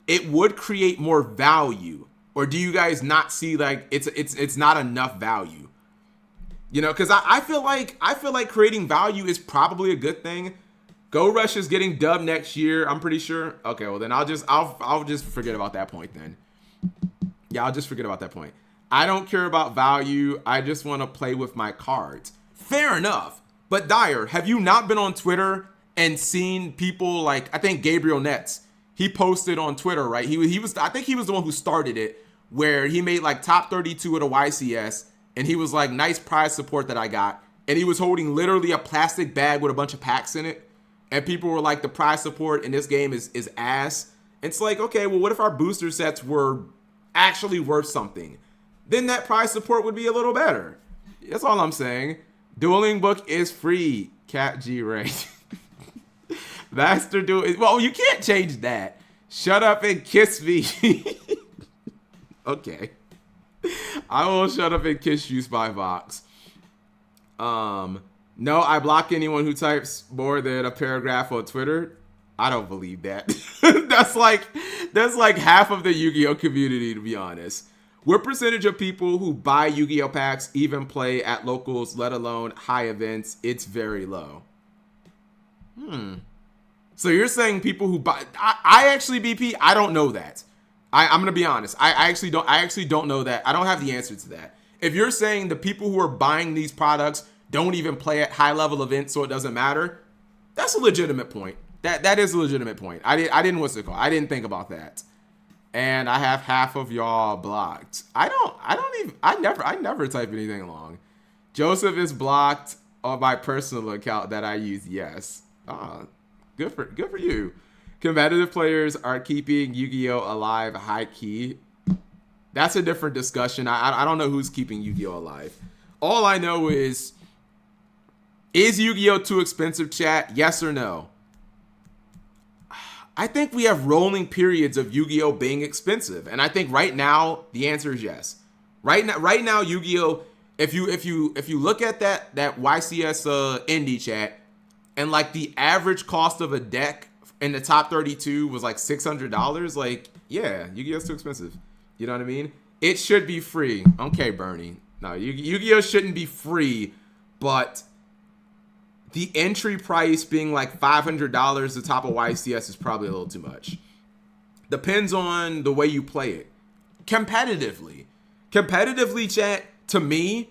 it would create more value. Or do you guys not see like it's not enough value? You know, because I feel like creating value is probably a good thing. Go Rush is getting dubbed next year, I'm pretty sure. Okay, well then I'll just forget about that point then. Yeah, I'll just forget about that point. I don't care about value. I just want to play with my cards. Fair enough. But Dyer, have you not been on Twitter and seen people like, I think Gabriel Netz, he posted on Twitter, right? I think he was the one who started it, where he made like top 32 at a YCS, and he was like, nice prize support that I got. And he was holding literally a plastic bag with a bunch of packs in it. And people were like, the prize support in this game is ass. It's like, okay, well, what if our booster sets were actually worth something? Then that prize support would be a little better. That's all I'm saying. Dueling Book is free. Cat G Ray. Master Duel. Well, you can't change that. Shut up and kiss me. Okay. I will shut up and kiss you, Spyvox. No, I block anyone who types more than a paragraph on Twitter. I don't believe that. That's like half of the Yu-Gi-Oh community, to be honest. What percentage of people who buy Yu-Gi-Oh packs even play at locals, let alone high events? It's very low. So you're saying people who buy? I actually, BP, I don't know that. I'm gonna be honest. I actually don't know that. I don't have the answer to that. If you're saying the people who are buying these products don't even play at high level events, so it doesn't matter, that's a legitimate point. That is a legitimate point. I didn't what's it called? I didn't think about that. And I have half of y'all blocked. I never type anything long. Joseph is blocked on my personal account that I use. Yes. Good for you. Competitive players are keeping Yu-Gi-Oh alive high key. That's a different discussion. I don't know who's keeping Yu-Gi-Oh alive. All I know is Yu-Gi-Oh too expensive, chat? Yes or no? I think we have rolling periods of Yu-Gi-Oh being expensive, and I think right now the answer is yes. Right now Yu-Gi-Oh, if you look at that YCS indie chat, and like the average cost of a deck in the top 32 was like $600, like yeah, Yu-Gi-Oh's too expensive. You know what I mean? It should be free. Okay, Bernie. No, Yu-Gi-Oh shouldn't be free, but the entry price being like $500 the top of YCS is probably a little too much. Depends on the way you play it. Competitively, chat, to me,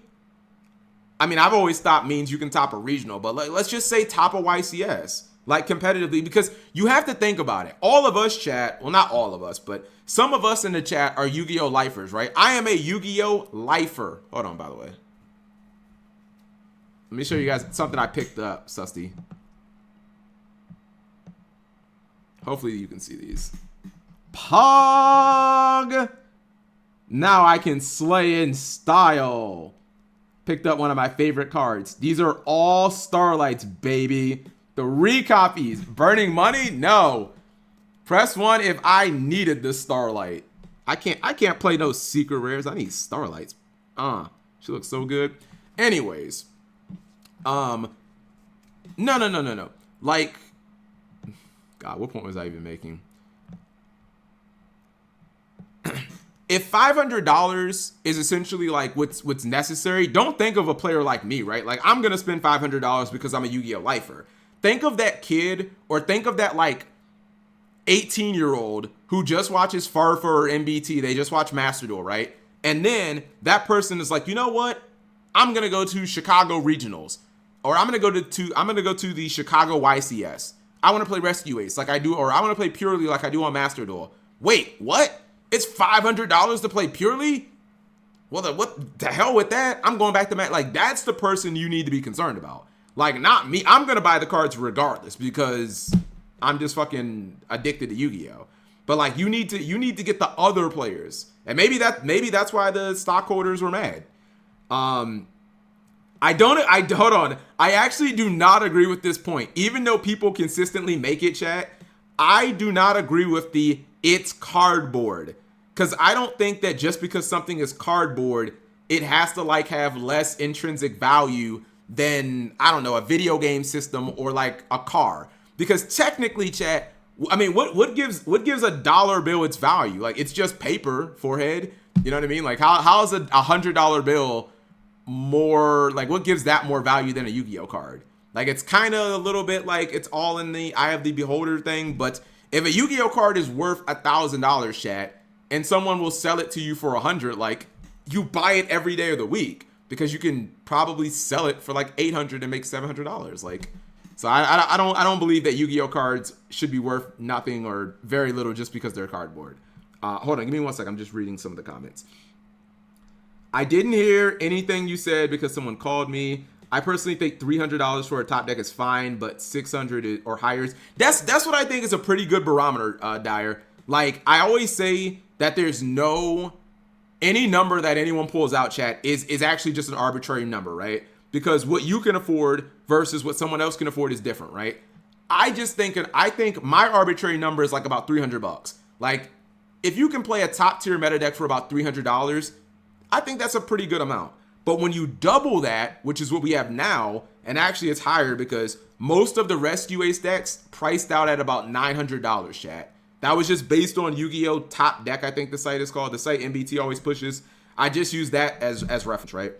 I mean, I've always thought means you can top a regional, but like, let's just say top of YCS, like competitively, because you have to think about it. All of us, chat, well, not all of us, but some of us in the chat are Yu-Gi-Oh lifers, right? I am a Yu-Gi-Oh lifer. Hold on, by the way. Let me show you guys something I picked up, Susty. Hopefully you can see these. Pog! Now I can slay in style. Picked up one of my favorite cards. These are all Starlights, baby. The recopies. Burning money? No. Press 1 if I needed the Starlight. I can't play no secret rares. I need Starlights. She looks so good. Anyways. No. Like, God, what point was I even making? If $500 is essentially like what's necessary, don't think of a player like me, right? Like, I'm gonna spend $500 because I'm a Yu-Gi-Oh lifer. Think of that kid, or think of that like 18-year-old who just watches Farfa or MBT. They just watch Master Duel, right? And then that person is like, you know what? I'm gonna go to Chicago Regionals, or I'm gonna go to the Chicago YCS. I want to play Rescue Ace like I do, or I want to play Purely like I do on Master Duel. Wait, what? It's $500 to play Purely? Well, what the hell with that? I'm going back to like, that's the person you need to be concerned about. Like, not me. I'm gonna buy the cards regardless because I'm just fucking addicted to Yu-Gi-Oh. But like, you need to get the other players, and maybe that's why the stockholders were mad. Hold on. I actually do not agree with this point. Even though people consistently make it, chat, I do not agree with it's cardboard. Because I don't think that just because something is cardboard, it has to like have less intrinsic value than, I don't know, a video game system or like a car. Because technically, chat, I mean, what gives a dollar bill its value? Like, it's just paper, forehead. You know what I mean? Like, how is a $100 bill more, like, what gives that more value than a Yu-Gi-Oh card? Like, it's kind of a little bit like it's all in the eye of the beholder thing. But if a Yu-Gi-Oh card is worth $1,000, chat, and someone will sell it to you for $100, like, you buy it every day of the week because you can probably sell it for like $800 and make $700. Like, so I don't believe that Yu-Gi-Oh cards should be worth nothing or very little just because they're cardboard. Hold on, give me 1 second. I'm just reading some of the comments. I didn't hear anything you said because someone called me. I personally think $300 for a top deck is fine, but $600 or higher. That's what I think is a pretty good barometer, Dyer. Like, I always say that there's any number that anyone pulls out, chat, is actually just an arbitrary number, right? Because what you can afford versus what someone else can afford is different, right? I think my arbitrary number is like about $300. Like, if you can play a top tier meta deck for about $300, I think that's a pretty good amount. But when you double that, which is what we have now, and actually it's higher because most of the Rescue Ace decks priced out at about $900, chat. That was just based on Yu-Gi-Oh! Top Deck, I think the site is called. The site MBT always pushes. I just use that as reference, right?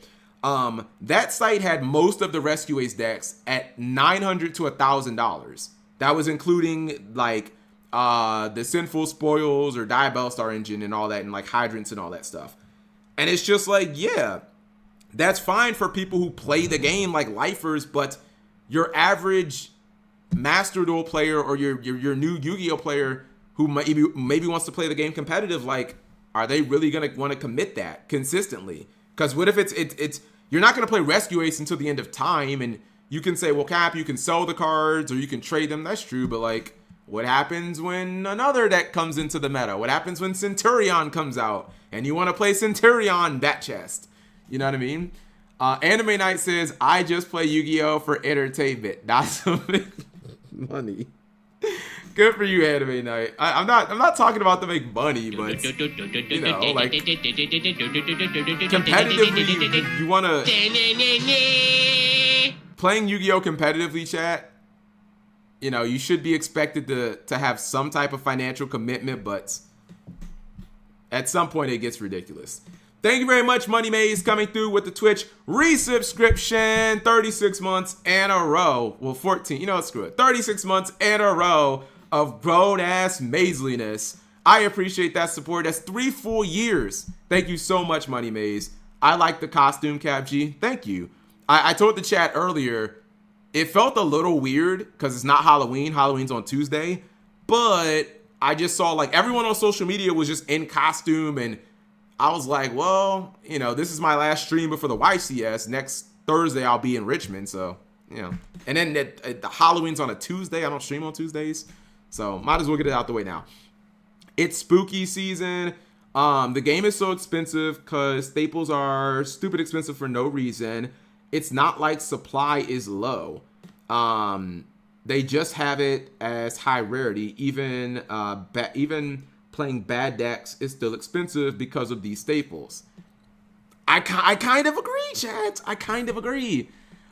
That site had most of the Rescue Ace decks at $900 to $1,000. That was including like the Sinful Spoils or Diabell Star Engine and all that, and like Hydrants and all that stuff. And it's just like, yeah, that's fine for people who play the game like lifers, but your average Master Duel player or your new Yu-Gi-Oh player who maybe wants to play the game competitive, like, are they really gonna want to commit that consistently? Because what if it's you're not gonna play Rescue Ace until the end of time, and you can say, well, Cap, you can sell the cards or you can trade them. That's true, but like, what happens when another deck comes into the meta? What happens when Centurion comes out and you want to play Centurion that chest? You know what I mean? Anime Night says, I just play Yu-Gi-Oh for entertainment, not to make money. Good for you, Anime Night. I'm not talking about to make money, but you know, like competitively, you want to playing Yu-Gi-Oh competitively, chat. You know, you should be expected to have some type of financial commitment, but at some point it gets ridiculous. Thank you very much, Money Maze, coming through with the Twitch resubscription. 36 months in a row. Well, 14. You know what? Screw it. 36 months in a row of grown-ass mazeliness. I appreciate that support. That's 3 full years. Thank you so much, Money Maze. I like the costume, Cap G. Thank you. I told the chat earlier, it felt a little weird because it's not Halloween. Halloween's on Tuesday. But I just saw like everyone on social media was just in costume, and I was like, well, you know, this is my last stream before the YCS. Next Thursday, I'll be in Richmond. So, you know, and then the Halloween's on a Tuesday. I don't stream on Tuesdays. So might as well get it out the way now. It's spooky season. The game is so expensive because staples are stupid expensive for no reason. It's not like supply is low. They just have it as high rarity. Even playing bad decks is still expensive because of these staples. I kind of agree, chat. I kind of agree.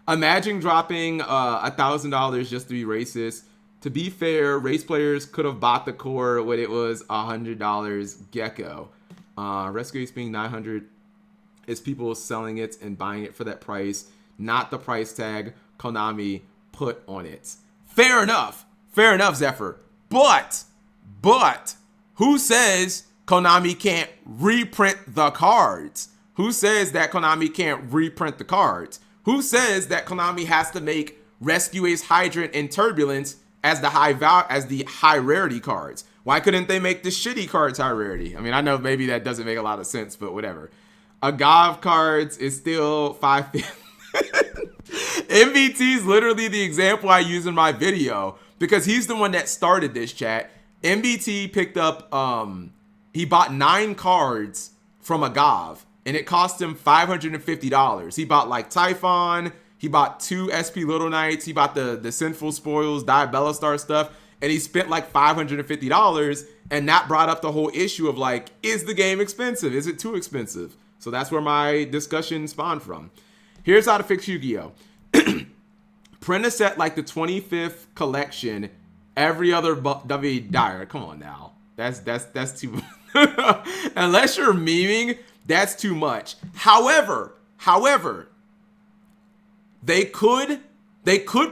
Imagine dropping $1,000 just to be racist. To be fair, race players could have bought the core when it was $100 Gecko. Rescue Ace being $900 is people selling it and buying it for that price, not the price tag Konami put on it. Fair enough, Zephyr. But who says Konami can't reprint the cards? Who says that Konami can't reprint the cards? Who says that Konami has to make Rescue Ace, Hydrant, and Turbulence as the high rarity cards? Why couldn't they make the shitty cards high rarity? I mean, I know maybe that doesn't make a lot of sense, but whatever. Agave cards is still $550. MVT is literally the example I use in my video because he's the one that started this, chat. MVT picked up, he bought 9 cards from Agave and it cost him $550. He bought like Typhon, he bought 2 SP Little Knights, he bought the Sinful Spoils, Diabella Star stuff, and he spent like $550, and that brought up the whole issue of like, is the game expensive? Is it too expensive? So that's where my discussion spawned from. Here's how to fix Yu-Gi-Oh! Print a set like the 25th collection every other W Dyer. Come on now. That's too much. Unless you're memeing, that's too much. However, they could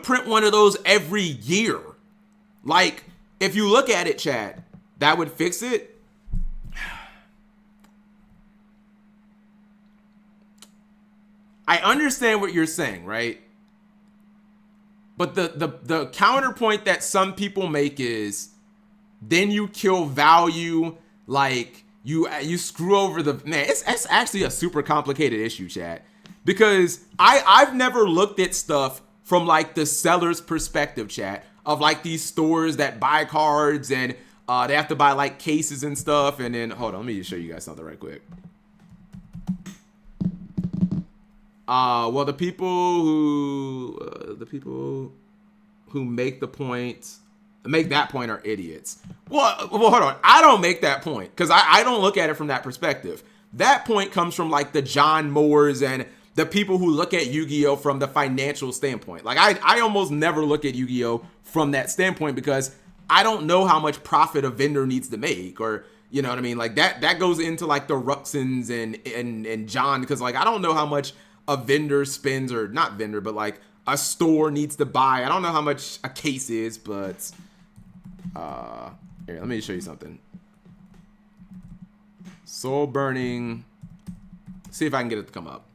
print one of those every year. Like, if you look at it, Chad, that would fix it. I understand what you're saying, right? But the counterpoint that some people make is then you kill value, like you screw over the man. It's actually a super complicated issue, Chad, because I've never looked at stuff from like the seller's perspective, chat, of like these stores that buy cards and they have to buy like cases and stuff. And then hold on, let me just show you guys something right quick. Well, the people who make that point are idiots. Well, hold on. I don't make that point because I don't look at it from that perspective. That point comes from like the John Moores and the people who look at Yu-Gi-Oh from the financial standpoint. Like I almost never look at Yu-Gi-Oh from that standpoint because I don't know how much profit a vendor needs to make, or you know what I mean? Like that goes into like the Ruxins and John, because like I don't know how much a vendor spends, or not vendor, but like a store needs to buy. I don't know how much a case is, but here, let me show you something. Soul burning. See if I can get it to come up.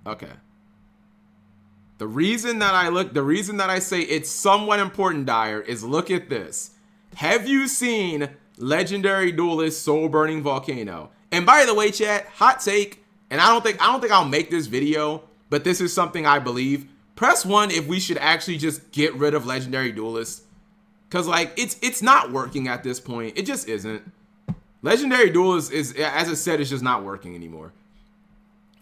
Okay. The reason that I say it's somewhat important, Dyer, is look at this. Have you seen Legendary Duelist Soul Burning Volcano? And by the way, chat, hot take, and I don't think I'll make this video, but this is something I believe. Press 1 if we should actually just get rid of Legendary Duelist. Cause like it's not working at this point. It just isn't. Legendary Duelist is, as I said, it's just not working anymore.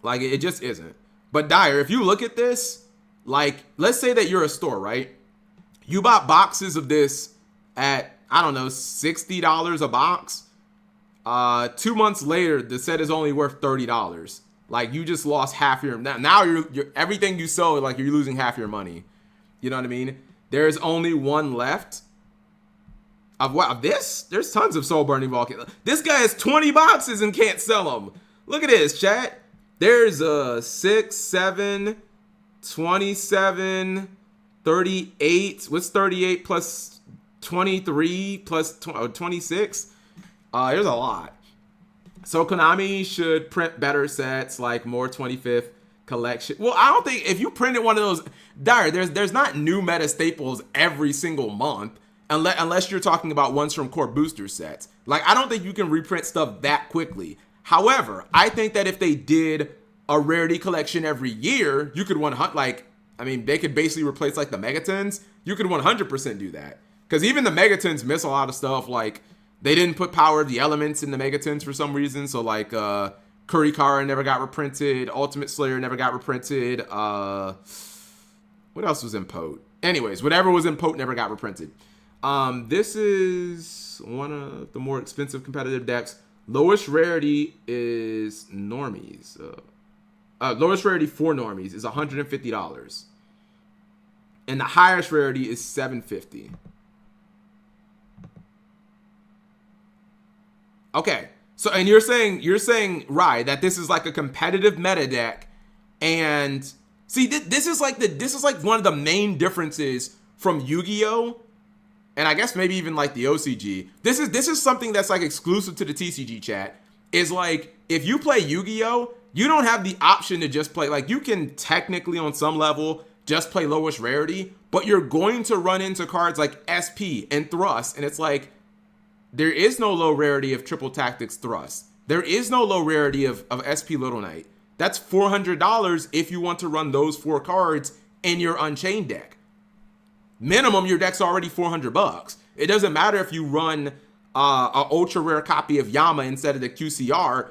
Like it just isn't. But Dyer, if you look at this, like let's say that you're a store, right? You bought boxes of this at, I don't know, $60 a box. 2 months later, the set is only worth $30. Like you just lost half your, now you're everything you sold, like you're losing half your money. You know what I mean? There's only one left. Of what? Of this? There's tons of Soul Burning Volcano. This guy has 20 boxes and can't sell them. Look at this, chat. There's 6, 7, 27, 38. What's 38 plus 23 plus 26? There's a lot. So Konami should print better sets, like more 25th collection. Well, I don't think if you printed one of those, Dyer, there's not new meta staples every single month. Unless you're talking about ones from core booster sets. Like, I don't think you can reprint stuff that quickly. However, I think that if they did a rarity collection every year, you could they could basically replace like the Megatons. You could 100% do that. Because even the Megatons miss a lot of stuff. Like, they didn't put Power of the Elements in the Megatons for some reason. So like, Kurikara never got reprinted. Ultimate Slayer never got reprinted. What else was in Pote? Anyways, whatever was in Pote never got reprinted. This is one of the more expensive competitive decks. Lowest rarity is normies. Lowest rarity for normies is $150. And the highest rarity is $750. Okay. So, and you're saying, right, that this is like a competitive meta deck. And see, this is like one of the main differences from Yu-Gi-Oh! And I guess maybe even like the OCG. This is something that's like exclusive to the TCG chat. Is like, if you play Yu-Gi-Oh!, you don't have the option to just play, like you can technically on some level just play lowest rarity, but you're going to run into cards like SP and Thrust. And it's like, there is no low rarity of Triple Tactics Thrust. There is no low rarity of SP Little Knight. That's $400 if you want to run those 4 cards in your Unchained deck. Minimum, your deck's already $400. It doesn't matter if you run a ultra rare copy of Yama instead of the QCR.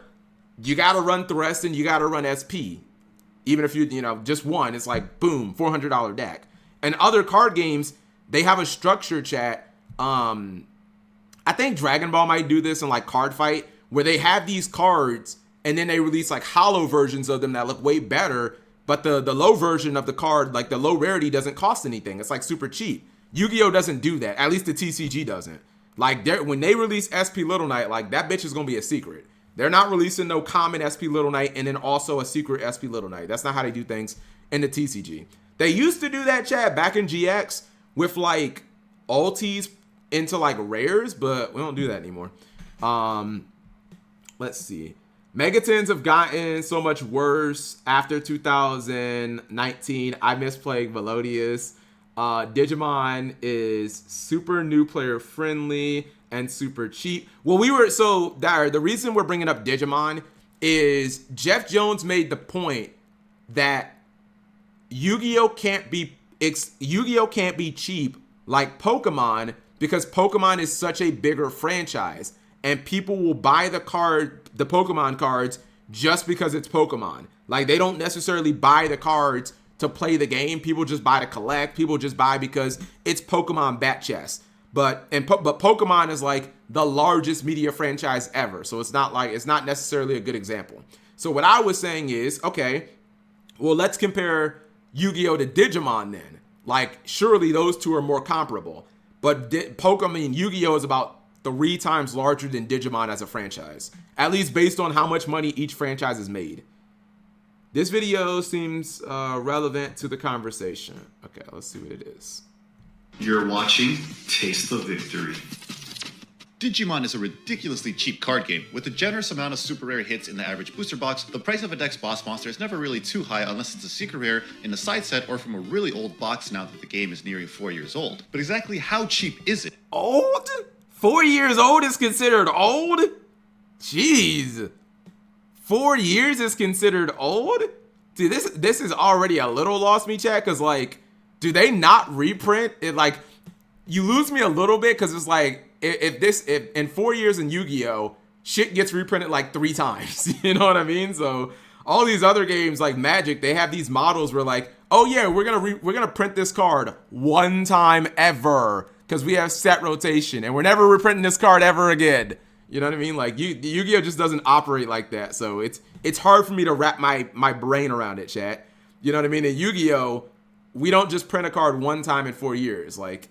You gotta run Thrust and you gotta run SP. Even if you just one, it's like boom, $400 deck. And other card games, they have a structure, chat. I think Dragon Ball might do this in like Card Fight, where they have these cards and then they release like hollow versions of them that look way better. But the low version of the card, like the low rarity, doesn't cost anything. It's like super cheap. Yu-Gi-Oh! Doesn't do that. At least the TCG doesn't. Like when they release SP Little Knight, like that bitch is gonna be a secret. They're not releasing no common SP Little Knight and then also a secret SP Little Knight. That's not how they do things in the TCG. They used to do that, chat, back in GX with like ultis into like rares, but we don't do that anymore. Let's see. Megatons have gotten so much worse after 2019. I miss playing Melodious. Digimon is super new player friendly and super cheap. Well, the reason we're bringing up Digimon is Jeff Jones made the point that Yu-Gi-Oh can't be cheap like Pokemon, because Pokemon is such a bigger franchise and people will buy the Pokemon cards just because it's Pokemon. Like, they don't necessarily buy the cards to play the game. People just buy to collect. People just buy because it's Pokemon bat chess. But Pokemon is like the largest media franchise ever. So it's not necessarily a good example. So what I was saying is, okay, well, let's compare Yu-Gi-Oh to Digimon then. Like, surely those two are more comparable. But Pokemon Yu-Gi-Oh is about 3 times larger than Digimon as a franchise. At least based on how much money each franchise has made. This video seems relevant to the conversation. Okay, let's see what it is. You're watching Taste of Victory. Digimon is a ridiculously cheap card game. With a generous amount of super rare hits in the average booster box, the price of a deck's boss monster is never really too high unless it's a secret rare in a side set or from a really old box now that the game is nearing 4 years old. But exactly how cheap is it? Old? 4 years old is considered old? Jeez. 4 years is considered old? Dude, this is already a little lost me, chat, because, like, do they not reprint it? Like, you lose me a little bit because it's like, if in 4 years in Yu-Gi-Oh, shit gets reprinted like 3 times. You know what I mean? So all these other games like Magic, they have these models where like, oh yeah, we're gonna print this card 1 time ever because we have set rotation and we're never reprinting this card ever again. You know what I mean? Like Yu-Gi-Oh just doesn't operate like that. So it's hard for me to wrap my brain around it, chat. You know what I mean? In Yu-Gi-Oh, we don't just print a card 1 time in 4 years. Like,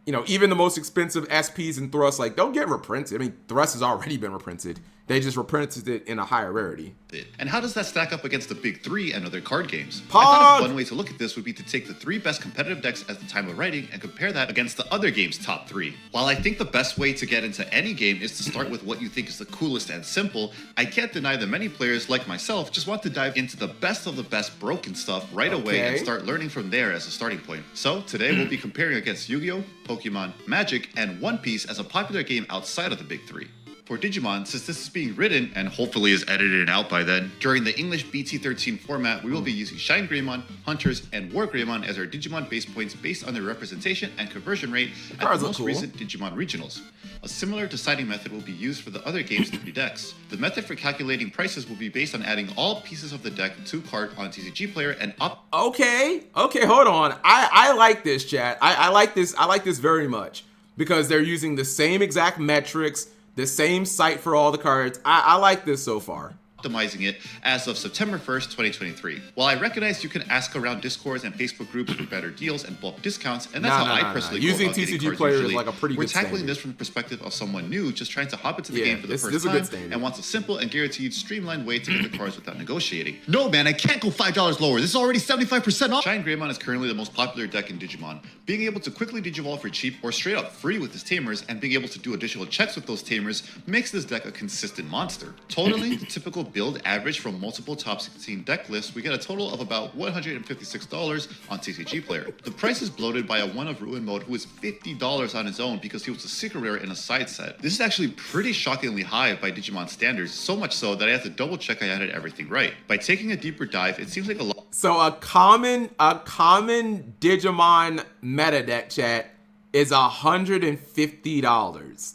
you know, even the most expensive SPs and Thrusts, like, don't get reprinted. I mean, Thrust has already been reprinted. They just reprinted it in a higher rarity. And how does that stack up against the big 3 and other card games? Pog! I thought one way to look at this would be to take the 3 best competitive decks at the time of writing and compare that against the other game's top 3. While I think the best way to get into any game is to start with what you think is the coolest and simple, I can't deny that many players, like myself, just want to dive into the best of the best broken stuff right away and start learning from there as a starting point. So today we'll be comparing against Yu-Gi-Oh, Pokemon, Magic, and One Piece as a popular game outside of the big 3. For Digimon, since this is being written, and hopefully is edited out by then, during the English BT13 format, we will be using Shine Greymon, Hunters, and War Greymon as our Digimon base points based on their representation and conversion rate at the most recent Digimon regionals. A similar deciding method will be used for the other game's 3 decks. The method for calculating prices will be based on adding all pieces of the deck to cart on TCG Player and up. Okay, hold on. I like this, chat. I like this very much because they're using the same exact metrics, the same site for all the cards. I like this so far. Optimizing it as of September 1st, 2023. While I recognize you can ask around Discords and Facebook groups for better deals and bulk discounts, and that's how I personally go using about getting TCG cards Player usually, is like a pretty we're good tackling standard. this from the perspective of someone new just trying to hop into the game for the first time and wants a simple and guaranteed streamlined way to get the cards without negotiating. No man, I can't go $5 lower. This is already 75% off. Shine Greymon is currently the most popular deck in Digimon. Being able to quickly Digivolve for cheap or straight up free with his tamers and being able to do additional checks with those tamers makes this deck a consistent monster. Totally, the typical build average from multiple top 16 deck lists, we get a total of about $156 on TCG Player. The price is bloated by a one of Ruin mode who is $50 on his own because he was a secret rare in a side set. This is actually pretty shockingly high by Digimon standards, so much so that I have to double check I added everything right. By taking a deeper dive, it seems like a lot. So a common Digimon meta deck, chat, is $150.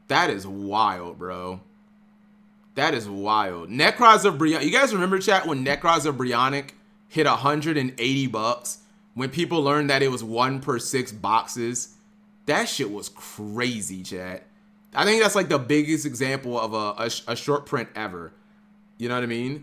That is wild, bro. That is wild. Necros of Brionac. You guys remember, chat, when Necros of Brionac hit $180 when people learned that it was 1 per 6 boxes? That shit was crazy, chat. I think that's like the biggest example of a short print ever. You know what I mean?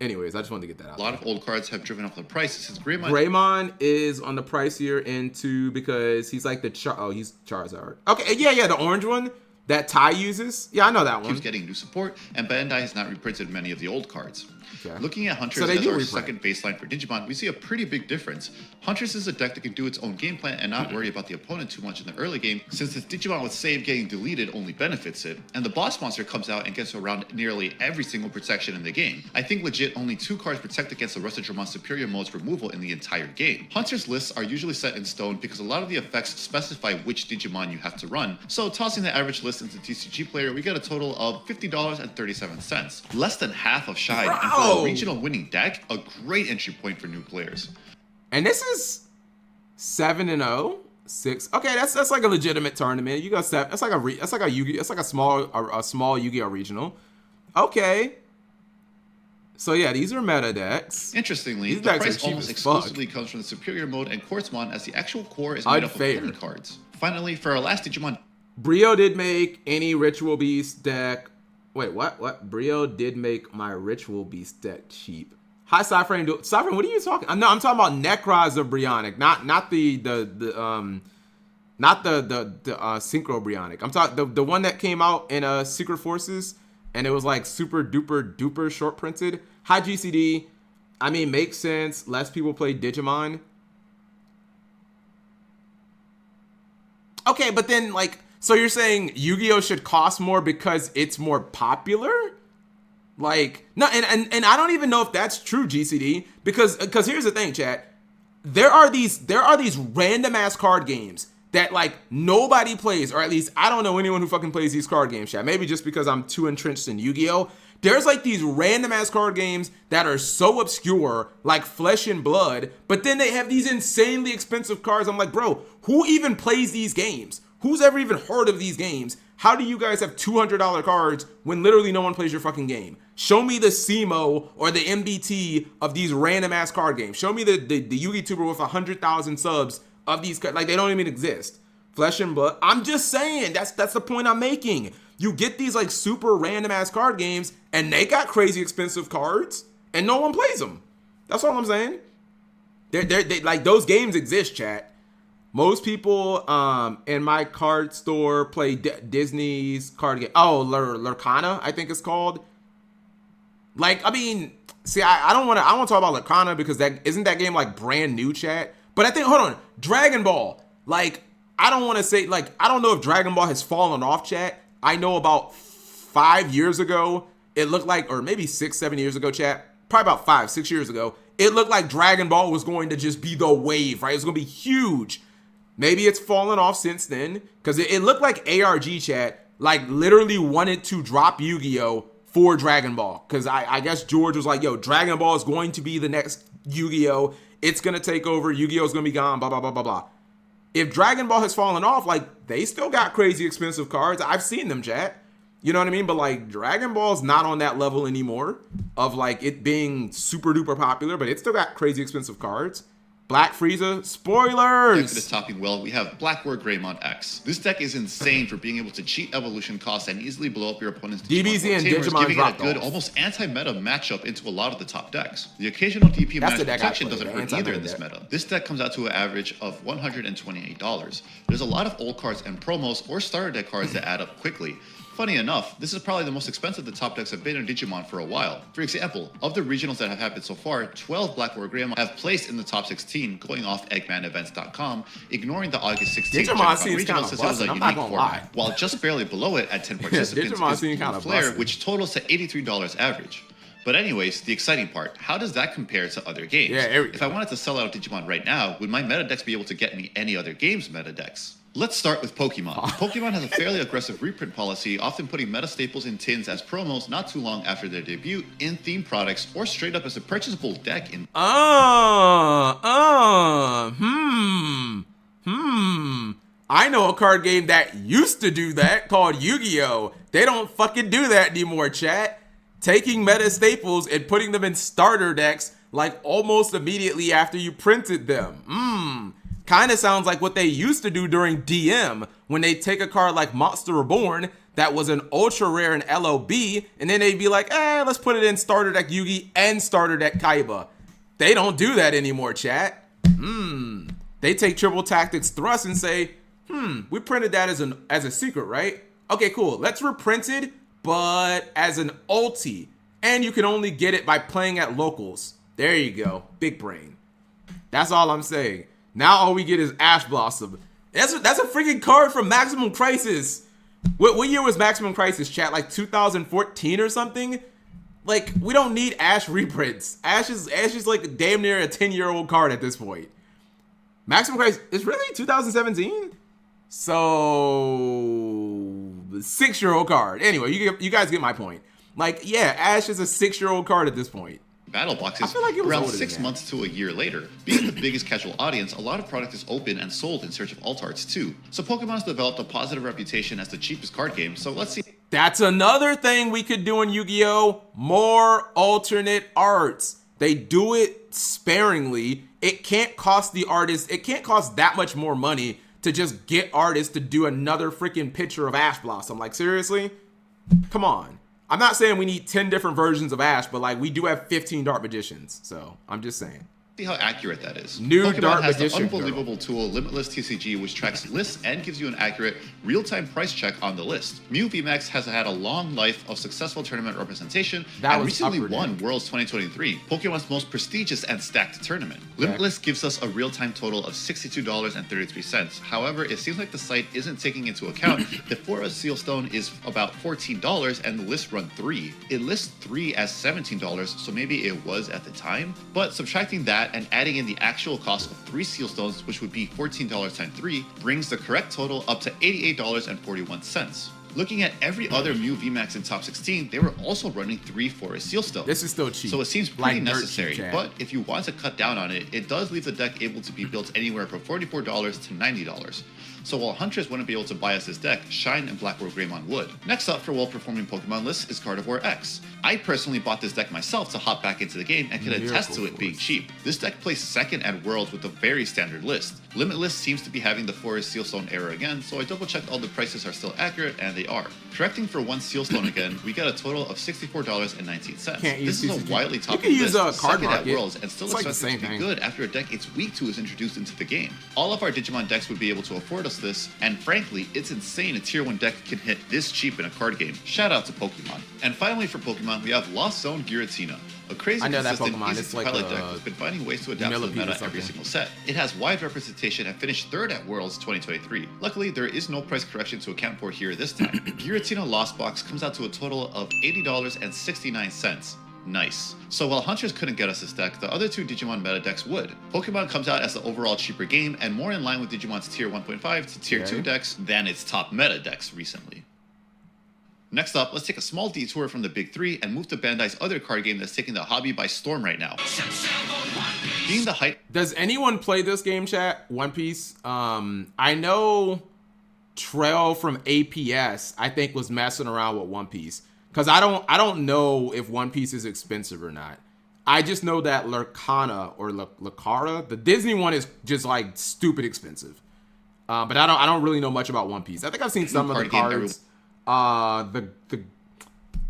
Anyways, I just wanted to get that out. A lot of old cards have driven up the price since Greymon is on the pricier end too because he's like he's Charizard. Okay, yeah, the orange one that Ty uses. Yeah, I know that one. Keeps getting new support, and Bandai has not reprinted many of the old cards. Okay. Looking at Hunters as our second baseline for Digimon, we see a pretty big difference. Hunters is a deck that can do its own game plan and not worry about the opponent too much in the early game, since its Digimon with save getting deleted only benefits it, and the boss monster comes out and gets around nearly every single protection in the game. I think legit only 2 cards protect against the rest of Dramon's superior mode's removal in the entire game. Hunters lists are usually set in stone because a lot of the effects specify which Digimon you have to run, so tossing the average list into TCG Player, we get a total of $50.37. Less than half of Shine, and for a regional winning deck, a great entry point for new players. And this is 7-0, 6. Okay, that's like a legitimate tournament. You got 7. That's like a Yu-Gi. It's like a small Yu-Gi-Oh regional. Okay. So yeah, these are meta decks. Interestingly, the price almost exclusively comes from the superior mode and Quartzmon, as the actual core is made up of plenty cards. Finally, for our last Digimon, Brio did make any Ritual Beast deck. Wait, what? Brio did make my Ritual Beast deck cheap. Hi, Cypher. Cypher, what are you talking? No, I'm talking about Necroz of Brionic, not the Synchro-Brionic. I'm talking the one that came out in Secret Forces, and it was like super duper duper short printed. Hi, GCD. I mean, makes sense. Less people play Digimon. Okay, but then like, so you're saying Yu-Gi-Oh should cost more because it's more popular? Like, no, and I don't even know if that's true, GCD, because here's the thing, chat. There are these random ass card games that like nobody plays, or at least I don't know anyone who fucking plays these card games, chat. Maybe just because I'm too entrenched in Yu-Gi-Oh. There's like these random ass card games that are so obscure, like Flesh and Blood, but then they have these insanely expensive cards. I'm like, bro, who even plays these games? Who's ever even heard of these games? How do you guys have $200 cards when literally no one plays your fucking game? Show me the CMO or the MBT of these random ass card games. Show me the YouTuber with 100,000 subs of these, like they don't even exist. Flesh and Blood. I'm just saying, that's the point I'm making. You get these like super random ass card games and they got crazy expensive cards and no one plays them. That's all I'm saying. They like those games exist, chat. Most people in my card store play Disney's card game. Oh, Lurkana, I think it's called. Like, I mean, see, I don't want to talk about Lurkana because that isn't that game like brand new, chat. But I think, hold on, Dragon Ball. Like, I don't want to say, like, I don't know if Dragon Ball has fallen off, chat. I know about 5 years ago, it looked like, or maybe 6-7 years ago, chat. Probably about 5-6 years ago, it looked like Dragon Ball was going to just be the wave, right? It was going to be huge. Maybe it's fallen off since then, because it looked like ARG, chat, like literally wanted to drop Yu-Gi-Oh for Dragon Ball. Because I guess George was like, yo, Dragon Ball is going to be the next Yu-Gi-Oh. It's going to take over. Yu-Gi-Oh is going to be gone, blah, blah, blah, blah, blah. If Dragon Ball has fallen off, like, they still got crazy expensive cards. I've seen them, chat. You know what I mean? But, like, Dragon Ball's not on that level anymore of, like, it being super duper popular, but it still got crazy expensive cards. Black Frieza, spoilers! Next to this topping well, we have Blackboard Greymon X. This deck is insane for being able to cheat evolution costs and easily blow up your opponent's DBZ and tamers, Digimon giving it a good, off. almost anti-meta matchup into a lot of the top decks. The occasional DP That's match the deck protection I play, doesn't the hurt either in anti-meta this deck. meta. This deck comes out to an average of $128. There's a lot of old cards and promos or starter deck cards that add up quickly. Funny enough, this is probably the most expensive the top decks have been in Digimon for a while. For example, of the regionals that have happened so far, 12 Blackboard Greymon have placed in the top 16, going off EggmanEvents.com, ignoring the August 16th Digimon Gen seems Con regional kinda since it was a busted, I'm not unique gonna format. lie. While just barely below it at 10 participants Digimon is seems Blue kinda Flare, busted. which totals to $83 average. But anyways, the exciting part, how does that compare to other games? Yeah, If I wanted to sell out Digimon right now, would my meta decks be able to get me any other game's meta decks? Let's start with Pokemon. Pokemon has a fairly aggressive reprint policy, often putting meta staples in tins as promos not too long after their debut, in themed products, or straight up as a purchasable deck in I know a card game that used to do that called Yu-Gi-Oh! They don't fucking do that anymore, chat. Taking meta staples and putting them in starter decks like almost immediately after you printed them. Kind of sounds like what they used to do during DM when they take a card like Monster Reborn that was an ultra rare in LOB, and then they'd be like, let's put it in starter deck Yugi and starter deck Kaiba. They don't do that anymore, chat. They take Triple Tactics Thrust and say, we printed that as a secret, right? Okay, cool. Let's reprint it, but as an ulti. And you can only get it by playing at locals. There you go. Big brain. That's all I'm saying. Now all we get is Ash Blossom. That's a freaking card from Maximum Crisis. What year was Maximum Crisis, chat? Like 2014 or something? Like, we don't need Ash reprints. Ash is like damn near a 10-year-old card at this point. Maximum Crisis is really 2017? So 6-year-old card. Anyway, you guys get my point. Like, yeah, Ash is a 6-year-old card at this point. battle boxes I feel like it was around older than 6 that. months to a year later. Being the biggest casual audience, a lot of product is open and sold in search of alt arts too. So Pokemon has developed a positive reputation as the cheapest card game, so let's see. That's another thing we could do in Yu-Gi-Oh! More alternate arts. They do it sparingly. It can't cost the artist, it can't cost that much more money to just get artists to do another freaking picture of Ash Blossom. Like, seriously? Come on. I'm not saying we need 10 different versions of Ash, but like we do have 15 Dark Magicians. So I'm just saying. See how accurate that is. New Pokemon Dark has the Magician unbelievable tool Limitless TCG, which tracks lists and gives you an accurate, real-time price check on the list. Mew VMAX has had a long life of successful tournament representation and recently won Worlds 2023, Pokemon's most prestigious and stacked tournament. Limitless gives us a real-time total of $62.33. However, it seems like the site isn't taking into account that Forest Sealstone is about $14 and the list run 3. It lists 3 as $17, so maybe it was at the time, but subtracting that and adding in the actual cost of 3 Sealstones, which would be $14 times 3, brings the correct total up to $88.41. Looking at every other Mew VMAX in top 16, they were also running 3 Forest Sealstones. This is still cheap. So it seems pretty like necessary, but if you want to cut down on it, it does leave the deck able to be built anywhere from $44 to $90. So while Huntress wouldn't be able to buy us this deck, Shine and Black War Greymon would. Next up for well-performing Pokemon lists is Carnivore X. I personally bought this deck myself to hop back into the game and can attest to it being cheap. This deck placed second at Worlds with a very standard list. Limitless seems to be having the Forest Sealstone error again, so I double-checked all the prices are still accurate, and they are. Correcting for 1 Sealstone again, we get a total of $64.19. This is a widely topping list, second at Worlds, and still expected to be good after a deck it's weak to is introduced into the game. All of our Digimon decks would be able to afford us this, and frankly, it's insane a tier 1 deck can hit this cheap in a card game. Shout out to Pokemon. And finally for Pokemon, we have Lost Zone Giratina. A crazy, consistent, easy-to-pilot deck that's been finding ways to adapt to the meta every single set. It has wide representation and finished 3rd at Worlds 2023. Luckily, there is no price correction to account for here this time. Giratina Lost Box comes out to a total of $80.69. Nice. So while Huntress couldn't get us this deck, the other 2 Digimon meta decks would. Pokemon comes out as the overall cheaper game and more in line with Digimon's tier 1.5 to tier 2 decks than its top meta decks recently. Next up, let's take a small detour from the big 3 and move to Bandai's other card game that's taking the hobby by storm right now. Being the hype. Does anyone play this game, chat? One Piece? I know Trail from APS, I think, was messing around with One Piece. Because I don't know if One Piece is expensive or not. I just know that Lurkana or Lucara, the Disney one, is just like stupid expensive. But I don't really know much about One Piece. I think I've seen some of the cards.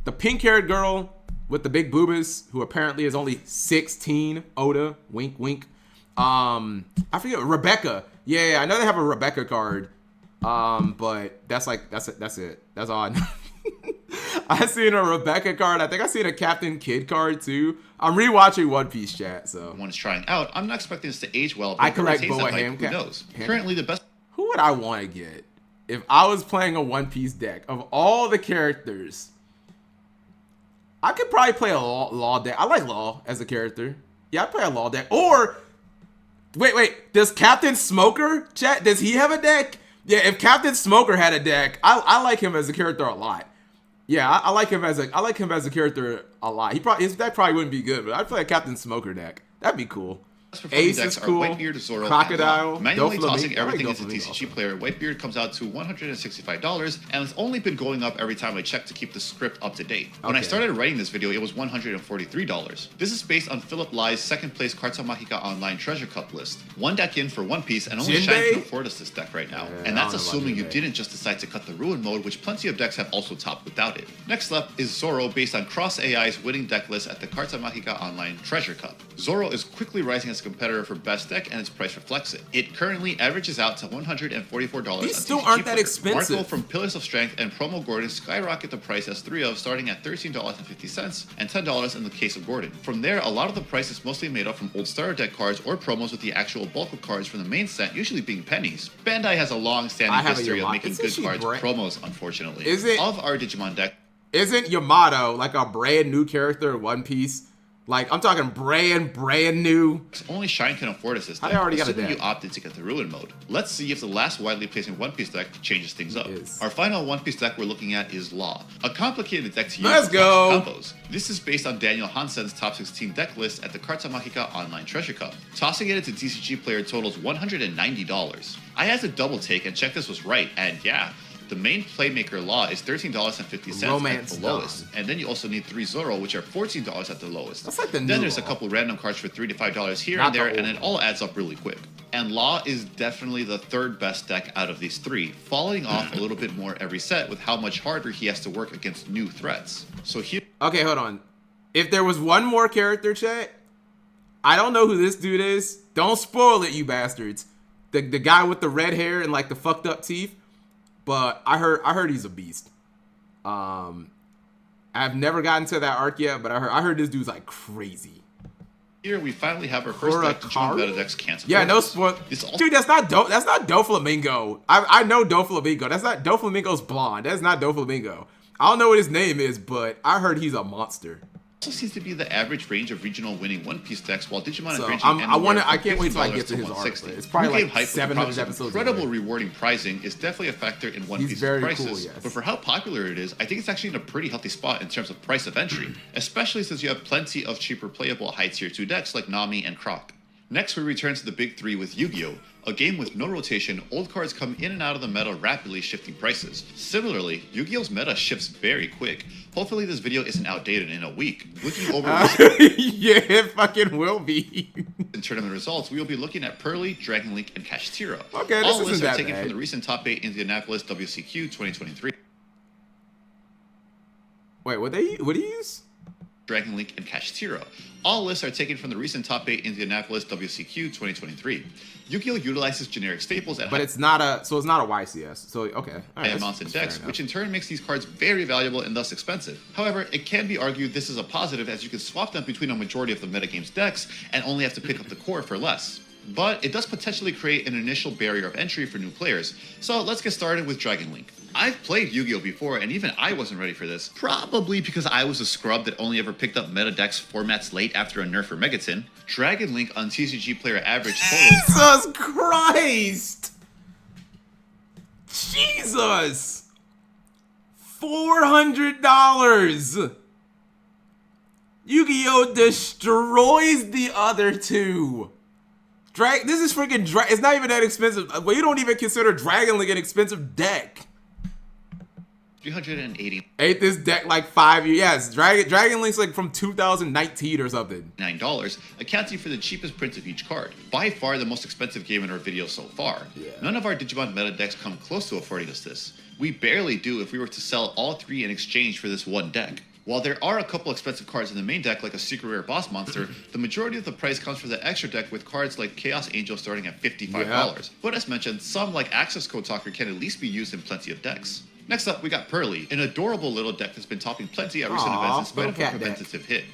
The pink-haired girl with the big boobas, who apparently is only 16. Oda, wink, wink. I forget, Rebecca. Yeah, I know they have a Rebecca card. But that's it. That's all I know. I seen a Rebecca card. I think I seen a Captain Kidd card too. I'm rewatching One Piece, chat. So one is trying out. I'm not expecting this to age well. I collect Boa Ham. Who knows? Currently, the best. Who would I want to get if I was playing a One Piece deck of all the characters? I could probably play a Law deck. I like Law as a character. Yeah, I'd play a Law deck. Or wait. Does Captain Smoker, chat? Does he have a deck? Yeah, if Captain Smoker had a deck, I like him as a character a lot. Yeah, I like him as a character a lot. His deck probably wouldn't be good, but I'd play a Captain Smoker deck. That'd be cool. Ace is cool. Whitebeard, Zoro, Crocodile, manually tossing everything into TCG player. Whitebeard comes out to $165, and it's only been going up every time I check to keep the script up to date. When I started writing this video, it was $143. This is based on Philip Lai's second place Carta Magica Online Treasure Cup list. One deck in for One Piece, and only Shine can afford us this deck right now. And that's assuming you didn't just decide to cut the Ruin mode, which plenty of decks have also topped without it. Next up is Zoro, based on Cross AI's winning deck list at the Carta Magica Online Treasure Cup. Zoro is quickly rising as a competitor for best deck, and its price reflects it. It currently averages out to $144. These still aren't that expensive. Marco from Pillars of Strength and Promo Gordon skyrocket the price as 3 of, starting at $13.50 and $10 in the case of Gordon. From there, a lot of the price is mostly made up from old starter deck cards or promos with the actual bulk of cards from the main set, usually being pennies. Bandai has a long-standing history of making good cards promos, unfortunately. Of our Digimon deck, isn't Yamato like a brand new character in One Piece? Like, I'm talking brand new. Only Shine can afford us this deck. I already got a deck. You opted to get the Ruin mode. Let's see if the last widely placing One Piece deck changes things up. Our final One Piece deck we're looking at is Law, a complicated deck to use with combos. This is based on Daniel Hansen's top 16 deck list at the Carta Magica Online Treasure Cup. Tossing it into TCG player totals $190. I had to double take and check this was right, and yeah, The main Playmaker Law is $13.50 Romance at the lowest. And then you also need 3 Zoro, which are $14 at the lowest. That's like the new Then there's a Law. couple random cards for $3 to $5 here Not and there, the and old it all adds up really quick. And Law is definitely the third best deck out of these 3, falling off a little bit more every set with how much harder he has to work against new threats. So here... Okay, hold on. If there was one more character, chat, I don't know who this dude is. Don't spoil it, you bastards. The guy with the red hair and like the fucked up teeth. But I heard he's a beast. I've never gotten to that arc yet, but I heard this dude's like crazy. Here we finally have our first deck to join meta decks cancel. Yeah, no spoil. Dude, that's not Doflamingo. I know Doflamingo. That's not Doflamingo's blonde. That's not Doflamingo. I don't know what his name is, but I heard he's a monster. Also seems to be the average range of regional winning One Piece decks, while Digimon So, is ranging I can't wait till I get to his arc. $160. It's probably New like game hype with the 700 promise of episodes incredible away. rewarding pricing is definitely a factor in One He's Piece's very prices. cool, yes. But for how popular it is, I think it's actually in a pretty healthy spot in terms of price of entry, especially since you have plenty of cheaper playable high tier 2 decks like Nami and Croc. Next, we return to the big 3 with Yu-Gi-Oh! A game with no rotation, old cards come in and out of the meta rapidly shifting prices. Similarly, Yu-Gi-Oh!'s meta shifts very quick. Hopefully this video isn't outdated in a week. Looking over Yeah, it fucking will be. in tournament results, we will be looking at Pearly, Dragon Link, and Kashtira. Okay, this All isn't lists are that taken bad. from the recent top 8 Indianapolis WCQ 2023. Wait, what do you use? Dragon Link, and Kashtira. All lists are taken from the recent top 8 Indianapolis WCQ 2023. Yu-Gi-Oh! Utilizes generic staples at But it's not a YCS. So okay, all right, high amounts in decks, which in turn makes these cards very valuable and thus expensive. However, it can be argued this is a positive, as you can swap them between a majority of the metagame's decks and only have to pick up the core for less. But it does potentially create an initial barrier of entry for new players. So let's get started with Dragon Link. I've played Yu-Gi-Oh! Before, and even I wasn't ready for this. Probably because I was a scrub that only ever picked up meta decks formats late after a nerf or Megaton. Dragon Link on TCG player average totals Jesus Christ! Jesus! $400! Yu-Gi-Oh! Destroys the other two. This is freaking it's not even that expensive. Well, you don't even consider Dragon Link an expensive deck. 380 Ate this deck like 5 years. Yes, Dragon Link's like from 2019 or something. $9, accounting for the cheapest print of each card. By far the most expensive game in our video so far. Yeah. None of our Digimon meta decks come close to affording us this. We barely do if we were to sell all 3 in exchange for this one deck. While there are a couple expensive cards in the main deck, like a secret rare boss monster, the majority of the price comes from the extra deck with cards like Chaos Angel starting at $55. Yeah. But as mentioned, some like Access Code Talker can at least be used in plenty of decks. Next up, we got Pearly, an adorable little deck that's been topping plenty at recent events in spite of a little cat deck. preventative hit.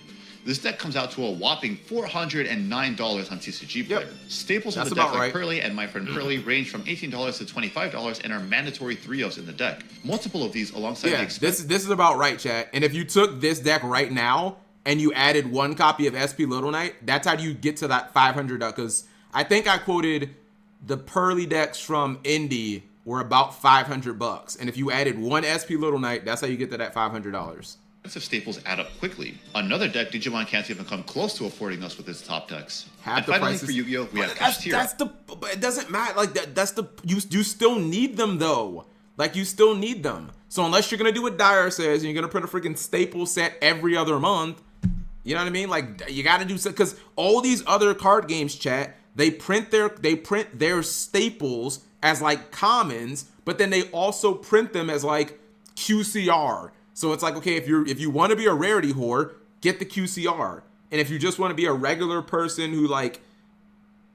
This deck comes out to a whopping $409 on TCG Player. Yep. Staples of That's the deck about like right. Pearly and My Friend Pearly range from $18 to $25 and are mandatory 3-0s in the deck. Multiple of these alongside the Yeah, expensive this is about right, chat. And if you took this deck right now and you added 1 copy of SP Little Knight, that's how you get to that 500. Because I think I quoted the Pearly decks from Indie were about $500, and if you added 1 SP Little Knight, that's how you get to that $500. staples add up quickly. Another deck Digimon can't even come close to affording us with its top decks. Half And the finally prices for Yu-Gi-Oh! We have that's Kashtira. but it doesn't matter. Like that's the you still need them though. Like you still need them. So unless you're gonna do what Dyer says and you're gonna print a freaking staple set every other month, you know what I mean? Like you gotta do so, because all these other card games, chat, they print their staples as like commons, but then they also print them as like QCR. So it's like, okay, if you want to be a rarity whore, get the QCR. And if you just want to be a regular person who like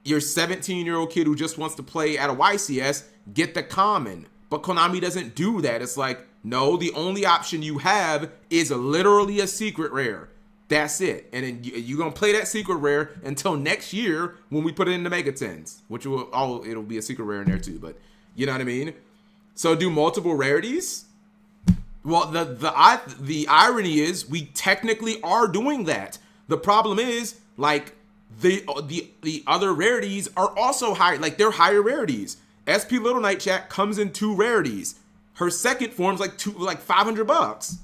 your 17-year-old kid who just wants to play at a YCS, get the common. But Konami doesn't do that. It's like, no, the only option you have is literally a secret rare. That's it. And then you're going to play that secret rare until next year when we put it in the Mega 10s, which it'll be a secret rare in there too. But you know what I mean? So do multiple rarities? Well, the irony is we technically are doing that. The problem is like the other rarities are also high, like they're higher rarities. SP Little Knight, chat, comes in 2 rarities. Her second form's like $500.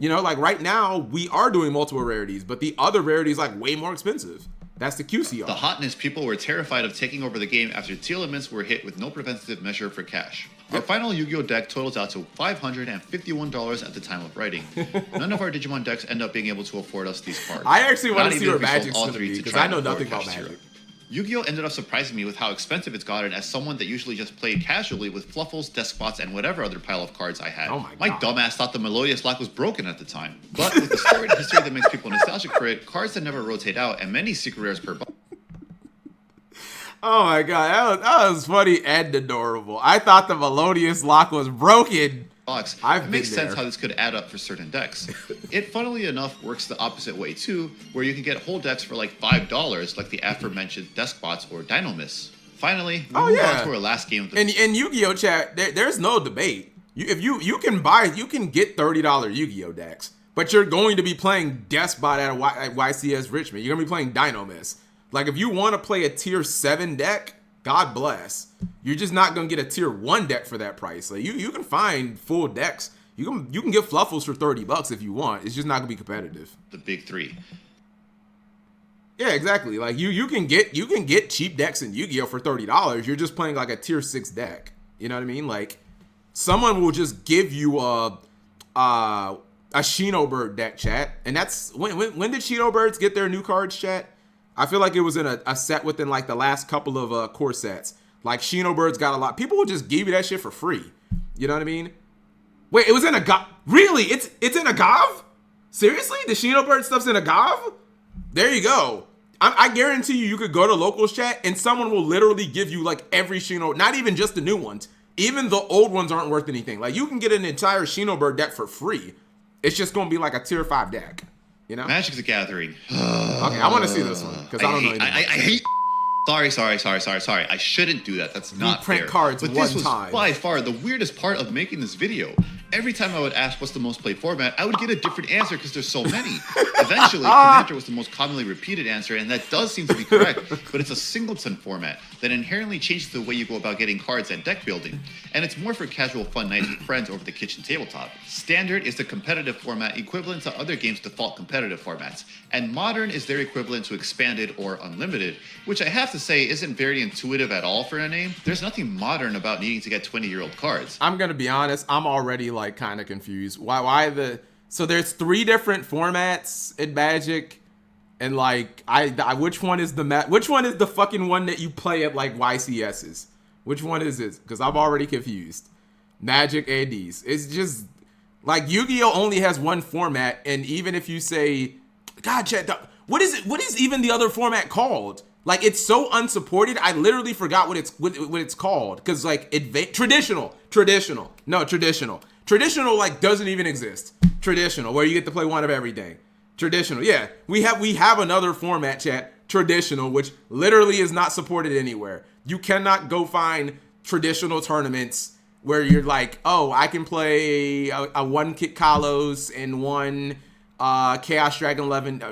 You know, like right now we are doing multiple rarities, but the other rarity is like way more expensive. That's the QCR. The hotness people were terrified of taking over the game after teal elements were hit with no preventative measure for cash. Our final Yu-Gi-Oh deck totals out to $551 at the time of writing. None of our Digimon decks end up being able to afford us these cards. I actually want Not to see even where if we sold Magic's all going to three be, to because try I and know afford nothing about Patch Zero. Magic. Yu-Gi-Oh ended up surprising me with how expensive it's gotten as someone that usually just played casually with Fluffles, Despots, and whatever other pile of cards I had. Oh my God. dumbass thought the Melodious Lock was broken at the time. But with the storied history that makes people nostalgic for it, cards that never rotate out, and many secret rares per box. Oh my God, that was funny and adorable. I thought the Melodious Lock was broken. It makes sense how this could add up for certain decks. It, funnily enough, works the opposite way too, where you can get whole decks for like $5, like the aforementioned Despots or Dynamis. Finally, we move on to our last game of the in Yu-Gi-Oh chat, there's no debate. You can get $30 Yu-Gi-Oh decks, but you're going to be playing Despot at YCS Richmond. You're gonna be playing Dynamis. Like, if you want to play a tier 7 deck, God bless. You're just not gonna get a tier 1 deck for that price. Like, you can find full decks. You can get Fluffles for $30 if you want. It's just not gonna be competitive. The big three. Yeah, exactly. Like, you can get cheap decks in Yu-Gi-Oh for $30. You're just playing like a tier 6 deck. You know what I mean? Like, someone will just give you a Shinobird deck, chat, and that's when did Shinobirds get their new cards, chat? I feel like it was in a set within like the last couple of core sets. Like, Shinobirds got a lot. People will just give you that shit for free. You know what I mean? Wait, it was in a Gov? Really? It's in a Gov? Seriously? The Shinobird stuff's in a Gov? There you go. I guarantee you could go to locals chat and someone will literally give you like every Shino, not even just the new ones. Even the old ones aren't worth anything. Like, you can get an entire Shinobird deck for free. It's just gonna be like a tier 5 deck. You know? Magic the Gathering. Okay, I want to see this one because I don't know anything. I hate. Sorry. I shouldn't do that. That's not print fair. cards but one this was time. by far the weirdest part of making this video. Every time I would ask what's the most played format, I would get a different answer because there's so many. Eventually, Commander was the most commonly repeated answer, and that does seem to be correct, but it's a singleton format that inherently changes the way you go about getting cards and deck building, and it's more for casual fun nights with friends over the kitchen tabletop. Standard is the competitive format equivalent to other games' default competitive formats, and Modern is their equivalent to Expanded or Unlimited, which I have to say isn't very intuitive at all for a name. There's nothing modern about needing to get 20-year-old cards. I'm gonna be honest, I'm already like kind of confused. So there's 3 different formats in Magic, and like which one is the fucking one that you play at like YCSs? Which one is it? Because I'm already confused. Magic ADs. It's just like Yu-Gi-Oh only has one format, and even if you say, God, chat, what is it? What is even the other format called? Like, it's so unsupported. I literally forgot what it's called. Because like traditional. Traditional like doesn't even exist. Traditional, where you get to play one of everything. Traditional, yeah. We have another format, chat. Traditional, which literally is not supported anywhere. You cannot go find traditional tournaments where you're like, oh, I can play a 1 Kit Kalos and 1 Chaos Dragon 11,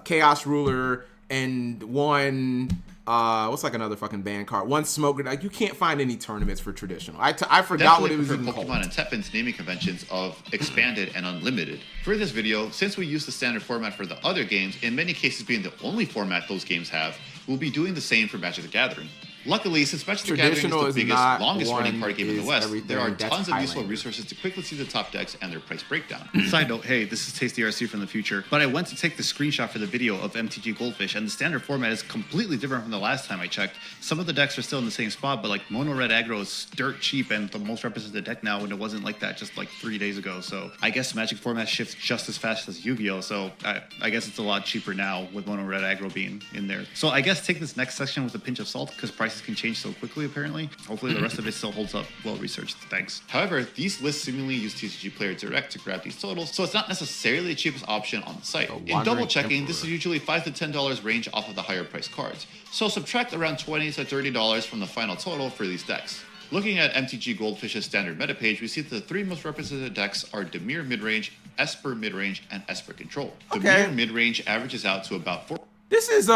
Chaos Ruler, and 1 what's like another fucking band card, 1 Smoker. Like, you can't find any tournaments for traditional. I forgot what it was even called. Pokemon and Teppan's naming conventions of Expanded and Unlimited. For this video, since we use the standard format for the other games, in many cases being the only format those games have, we'll be doing the same for Magic the Gathering. Luckily, since Magic the Gathering is the biggest, longest running card game in the West, there are tons of useful resources to quickly see the top decks and their price breakdown. Side note, hey, this is Tasty RC from the future, but I went to take the screenshot for the video of MTG Goldfish, and the standard format is completely different from the last time I checked. Some of the decks are still in the same spot, but like Mono Red Aggro is dirt cheap and the most represented deck now, and it wasn't like that just like 3 days ago. So I guess Magic format shifts just as fast as Yu-Gi-Oh! So I guess it's a lot cheaper now with Mono Red Aggro being in there. So I guess take this next section with a pinch of salt because prices can change so quickly apparently. Hopefully the rest of it still holds up. Well researched. Thanks. However, these lists seemingly use TCG Player Direct to grab these totals, so it's not necessarily the cheapest option on the site. In double checking, this is usually $5 to $10 range off of the higher priced cards. So subtract around $20 to $30 from the final total for these decks. Looking at MTG Goldfish's standard meta page, we see that the 3 most represented decks are Dimir midrange, Esper midrange, and Esper Control. Dimir midrange averages out to about 4. This is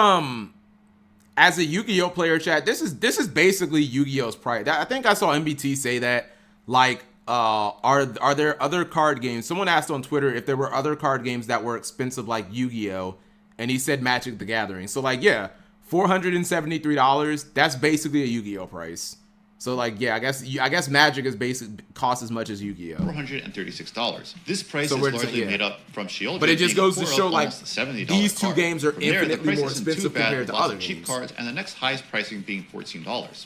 as a Yu-Gi-Oh player, chat, this is basically Yu-Gi-Oh's price. I think I saw MBT say that, like, are there other card games? Someone asked on Twitter if there were other card games that were expensive like Yu-Gi-Oh, and he said Magic the Gathering. So like, yeah, $473, that's basically a Yu-Gi-Oh price. So like, yeah, I guess Magic is costs as much as Yu-Gi-Oh. $436. This price So is we're largely yeah. made up from Shield. But it just goes to show like $70 these two card. games are From there, the infinitely price more isn't too expensive bad, compared to lots other of cheap games. cards, and the next highest pricing being $14.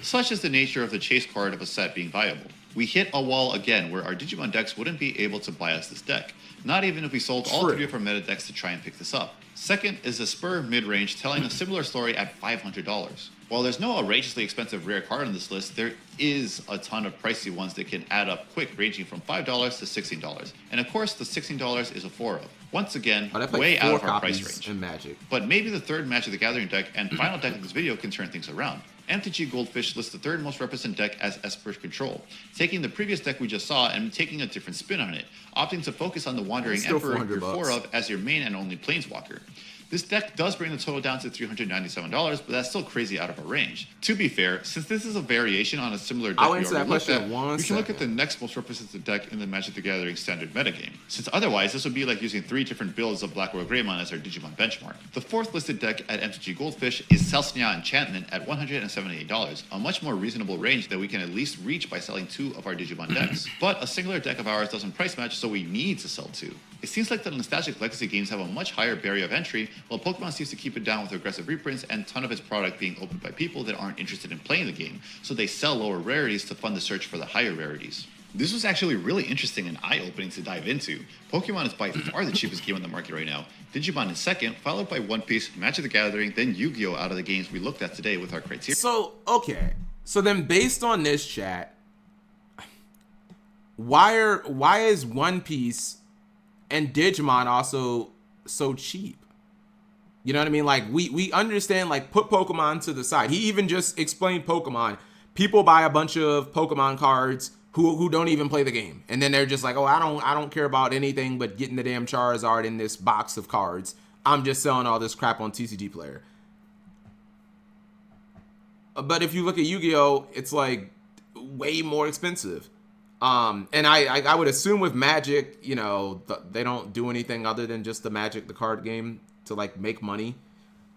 Such is the nature of the chase card of a set being viable. We hit a wall again where our Digimon decks wouldn't be able to buy us this deck, not even if we sold all True. 3 of our meta decks to try and pick this up. Second is the Spur mid-range telling a similar story at $500. While there's no outrageously expensive rare card on this list, there is a ton of pricey ones that can add up quick, ranging from $5 to $16. And of course, the $16 is a 4 of. Once again, way out of our price range. In Magic. But maybe the third Magic the Gathering deck and final deck of this video can turn things around. MTG Goldfish lists the third most represented deck as ICEBERG Control, taking the previous deck we just saw and taking a different spin on it, opting to focus on the Wandering Still Emperor, your $400. 4 of, as your main and only Planeswalker. This deck does bring the total down to $397, but that's still crazy out of our range. To be fair, since this is a variation on a similar deck I'll we answer already that looked question at, in one we can look at second. the next most represented deck in the Magic the Gathering standard metagame, since otherwise this would be like using 3 different builds of Black or Greymon as our Digimon benchmark. The fourth listed deck at MTG Goldfish is Celestia Enchantment at $178, a much more reasonable range that we can at least reach by selling 2 of our Digimon decks. But a singular deck of ours doesn't price match, so we need to sell 2. It seems like the nostalgic legacy games have a much higher barrier of entry, while Pokemon seems to keep it down with aggressive reprints and a ton of its product being opened by people that aren't interested in playing the game, so they sell lower rarities to fund the search for the higher rarities. This was actually really interesting and eye-opening to dive into. Pokemon is by far the cheapest game on the market right now. Digimon is second, followed by One Piece, Magic the Gathering, then Yu-Gi-Oh! Out of the games we looked at today with our criteria. So, okay. So then based on this chat, why is One Piece and Digimon also so cheap? You know what I mean? Like, we understand, like, put Pokemon to the side. He even just explained Pokemon. People buy a bunch of Pokemon cards who don't even play the game. And then they're just like, oh, I don't care about anything but getting the damn Charizard in this box of cards. I'm just selling all this crap on TCG Player. But if you look at Yu-Gi-Oh, it's like way more expensive. And I would assume with Magic, you know, they don't do anything other than just the Magic, the card game, to like make money.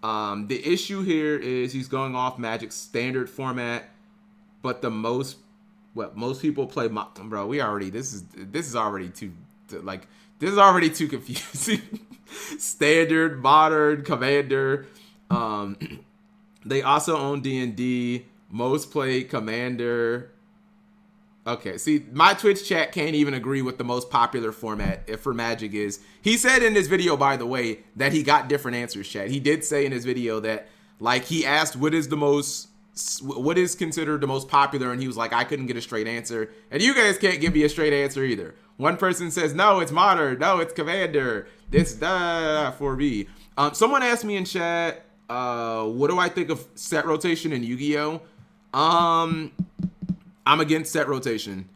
The issue here is he's going off Magic's standard format, but most people play, bro. This is already too confusing. Standard, modern, Commander. They also own D&D. Most play Commander. Okay, see, my Twitch chat can't even agree with the most popular format for Magic is. He said in his video, by the way, that he got different answers, chat. He did say in his video that, like, he asked what is considered the most popular, and he was like, I couldn't get a straight answer. And you guys can't give me a straight answer either. One person says, no, it's Modern. No, it's Commander. This, for me. Someone asked me in chat, what do I think of set rotation in Yu-Gi-Oh? I'm against set rotation.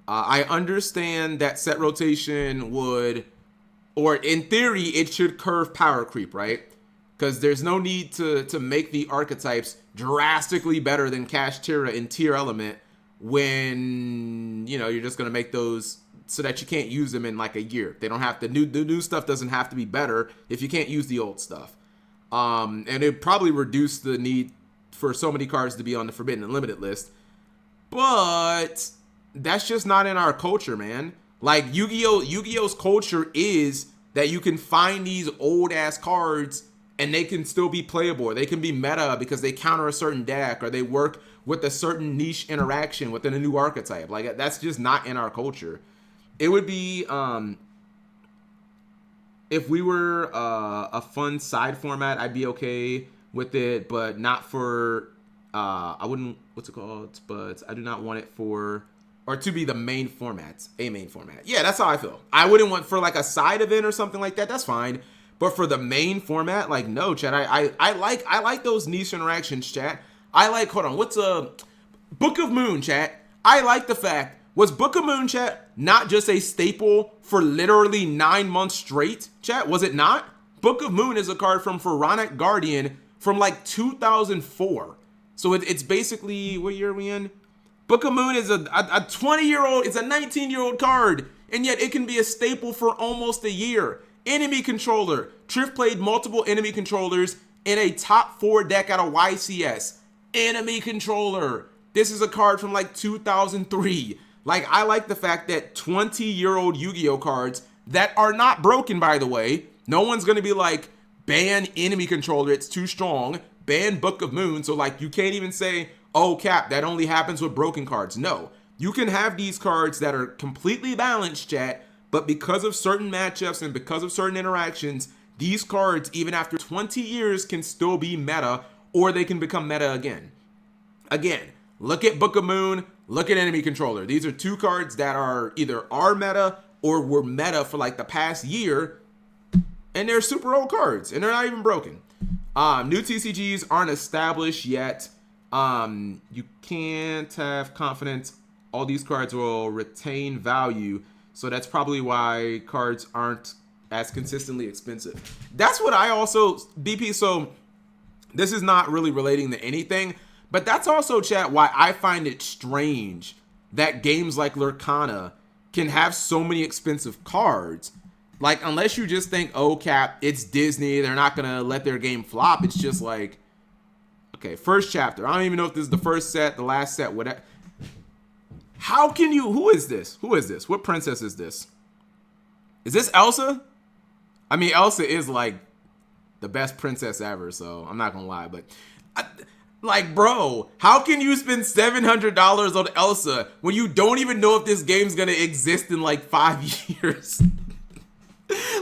I understand that set rotation would, or in theory, it should curve power creep, right? Because there's no need to make the archetypes drastically better than Kashtira in Tier Element when, you know, you're just going to make those so that you can't use them in like a year. They don't have to, the new stuff doesn't have to be better if you can't use the old stuff. And it probably reduce the need for so many cards to be on the Forbidden and Limited list. But that's just not in our culture, man. Like Yu-Gi-Oh's culture is that you can find these old ass cards and they can still be playable. They can be meta because they counter a certain deck or they work with a certain niche interaction within a new archetype. Like, that's just not in our culture. It would be if we were a fun side format, I'd be okay with it, but not for I wouldn't, what's it called? But I do not want it for, or to be the main format, a main format. Yeah, that's how I feel. I wouldn't want for like a side event or something like that. That's fine. But for the main format, like, no, chat. I like those niche interactions, chat. I like, hold on, what's Book of Moon, chat? I like the fact, was Book of Moon, chat, not just a staple for literally 9 months straight, chat? Was it not? Book of Moon is a card from Pharaonic Guardian from like 2004. So it's basically, what year are we in? Book of Moon is a 20-year-old, it's a 19-year-old card, and yet it can be a staple for almost a year. Enemy controller. Triff played multiple enemy controllers in a top 4 deck out of YCS. Enemy controller. This is a card from like 2003. Like, I like the fact that 20-year-old Yu-Gi-Oh cards that are not broken, by the way. No one's going to be like, ban Enemy Controller, it's too strong. Ban Book of Moon. So like, you can't even say, oh, Cap, that only happens with broken cards. No, you can have these cards that are completely balanced, chat, but because of certain matchups and because of certain interactions, these cards, even after 20 years, can still be meta, or they can become meta again. Again, look at Book of Moon, look at Enemy Controller. These are two cards that are either meta or were meta for like the past year, and they're super old cards, and they're not even broken. New TCGs aren't established yet. You can't have confidence all these cards will retain value, so that's probably why cards aren't as consistently expensive. That's what I also, BP, so this is not really relating to anything, but that's also, chat, why I find it strange that games like Lurkana can have so many expensive cards. Like, unless you just think, oh, Cap, it's Disney, they're not gonna let their game flop. It's just like, okay, first chapter. I don't even know if this is the first set, the last set, whatever. How can you, who is this? Who is this? What princess is this? Is this Elsa? I mean, Elsa is like the best princess ever, so I'm not gonna lie, but like, bro, how can you spend $700 on Elsa when you don't even know if this game's gonna exist in like 5 years?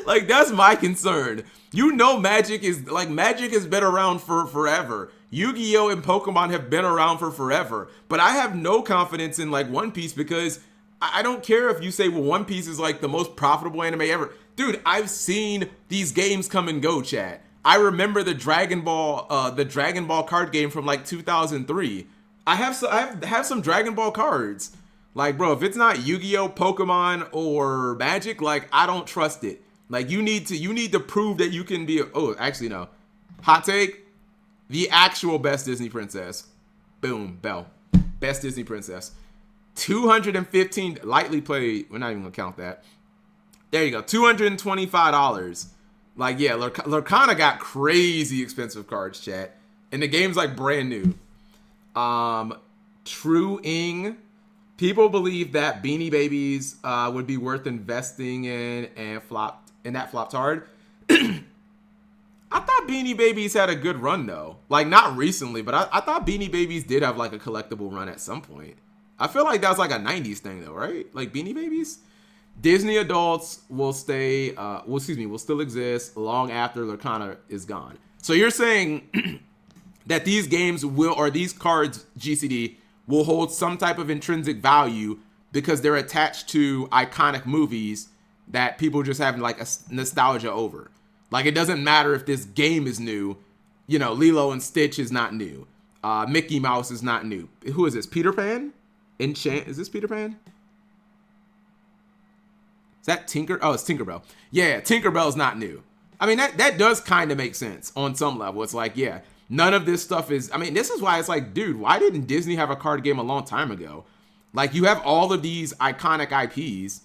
Like, that's my concern. You know, Magic has been around for forever. Yu-Gi-Oh! And Pokemon have been around for forever. But I have no confidence in like One Piece, because I don't care if you say, well, One Piece is like the most profitable anime ever. Dude, I've seen these games come and go, chat. I remember the Dragon Ball card game from like 2003. I have some Dragon Ball cards. Like, bro, if it's not Yu-Gi-Oh, Pokemon, or Magic, like, I don't trust it. Like, you need to prove that you can be oh, actually no. Hot take, the actual best Disney princess. Boom, Belle. Best Disney princess. 215, lightly played, we're not even gonna count that. There you go, $225. Like, yeah, Lurkana got crazy expensive cards, chat. And the game's like brand new. True Ing. People believe that Beanie Babies would be worth investing in, and that flopped hard. I thought Beanie Babies had a good run though. Like, not recently, but I thought Beanie Babies did have like a collectible run at some point. I feel like that was like a 90s thing though, right? Like Beanie Babies? Disney adults will will still exist long after Lurkana is gone. So you're saying that these games these cards, GCD, will hold some type of intrinsic value because they're attached to iconic movies that people just have like a nostalgia over. Like, it doesn't matter if this game is new. You know, Lilo and Stitch is not new. Mickey Mouse is not new. Who is this? Peter Pan? Is this Peter Pan? Is that Tinker? Oh, it's Tinkerbell. Yeah, Tinkerbell's not new. I mean, that does kind of make sense on some level. It's like, yeah, none of this stuff is, I mean, this is why it's like, dude, why didn't Disney have a card game a long time ago? Like, you have all of these iconic IPs.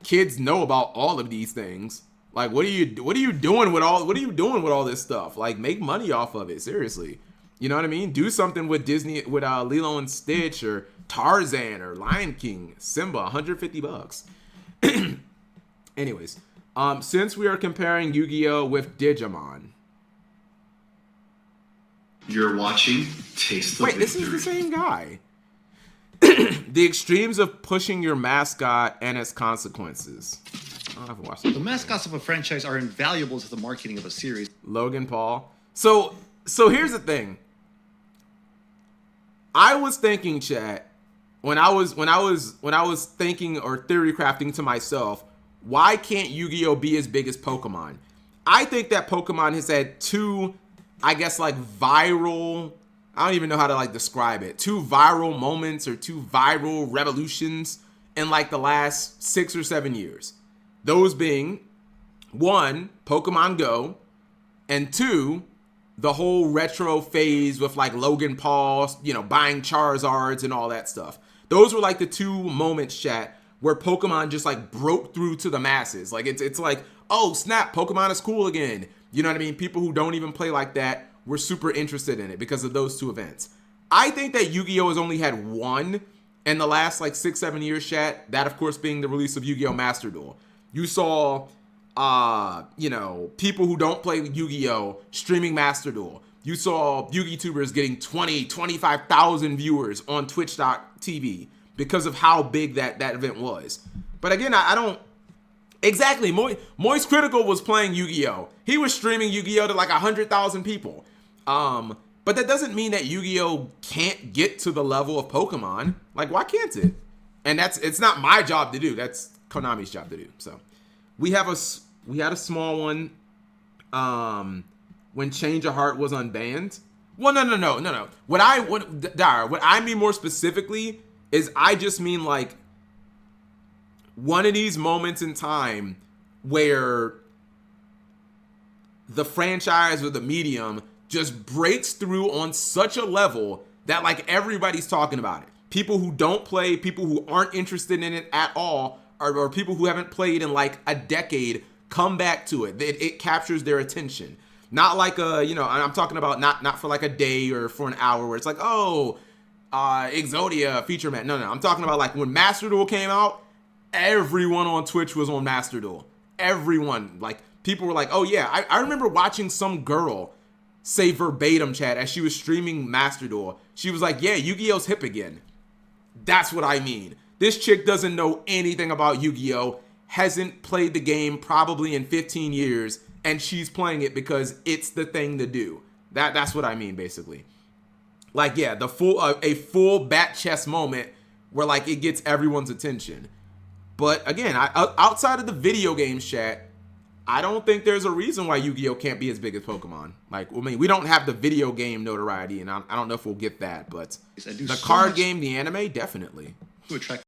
Kids know about all of these things. Like, what are you doing with all this stuff? Like, make money off of it, seriously. You know what I mean? Do something with Disney, with Lilo and Stitch, or Tarzan, or Lion King, Simba, $150. Anyways, since we are comparing Yu-Gi-Oh with Digimon. You're watching Taste the Wait, Victory. this is the same guy. The extremes of pushing your mascot and its consequences. I haven't watched it. The mascots of a franchise are invaluable to the marketing of a series. Logan Paul. So here's the thing. I was thinking, chat, when I was thinking or theory crafting to myself, why can't Yu-Gi-Oh be as big as Pokemon? I think that Pokemon has had two, I guess, like viral, I don't even know how to like describe it, two viral moments or two viral revolutions in like the last 6 or 7 years. Those being, one, Pokemon Go, and two, the whole retro phase with like Logan Paul, you know, buying Charizards and all that stuff. Those were like the two moments, chat, where Pokemon just like broke through to the masses. Like, it's like, oh snap, Pokemon is cool again. You know what I mean? People who don't even play like that were super interested in it because of those two events. I think that Yu-Gi-Oh! Has only had one in the last like 6-7 years, chat. That, of course, being the release of Yu-Gi-Oh! Master Duel. You saw, you know, people who don't play Yu-Gi-Oh! Streaming Master Duel. You saw Yu-Gi-Tubers getting 20, 25,000 viewers on Twitch.tv because of how big that event was. But again, I don't... Exactly, Moist Critical was playing Yu-Gi-Oh! He was streaming Yu-Gi-Oh! To like 100,000 people. But that doesn't mean that Yu-Gi-Oh! Can't get to the level of Pokemon. Like, why can't it? And it's not my job to do. That's Konami's job to do. So we had a small one when Change of Heart was unbanned. Well, no. What I mean more specifically is I just mean like one of these moments in time where the franchise or the medium just breaks through on such a level that like everybody's talking about it. People who don't play, people who aren't interested in it at all, or people who haven't played in like a decade come back to it. It captures their attention. Not like you know, I'm talking about not for like a day or for an hour where it's like, oh, Exodia feature match. No, I'm talking about like when Master Duel came out, everyone on Twitch was on Master Duel. Everyone, like people were like, oh yeah, I remember watching some girl say verbatim, chat, as she was streaming Master Duel. She was like, yeah, Yu-Gi-Oh's hip again. That's what I mean. This chick doesn't know anything about Yu-Gi-Oh, hasn't played the game probably in 15 years, and she's playing it because it's the thing to do. That's what I mean, basically. Like, yeah, the a full bat chess moment where like it gets everyone's attention. But again, outside of the video games, chat, I don't think there's a reason why Yu-Gi-Oh can't be as big as Pokemon. Like, I mean, we don't have the video game notoriety, and I don't know if we'll get that, but the card game, the anime, definitely. To attract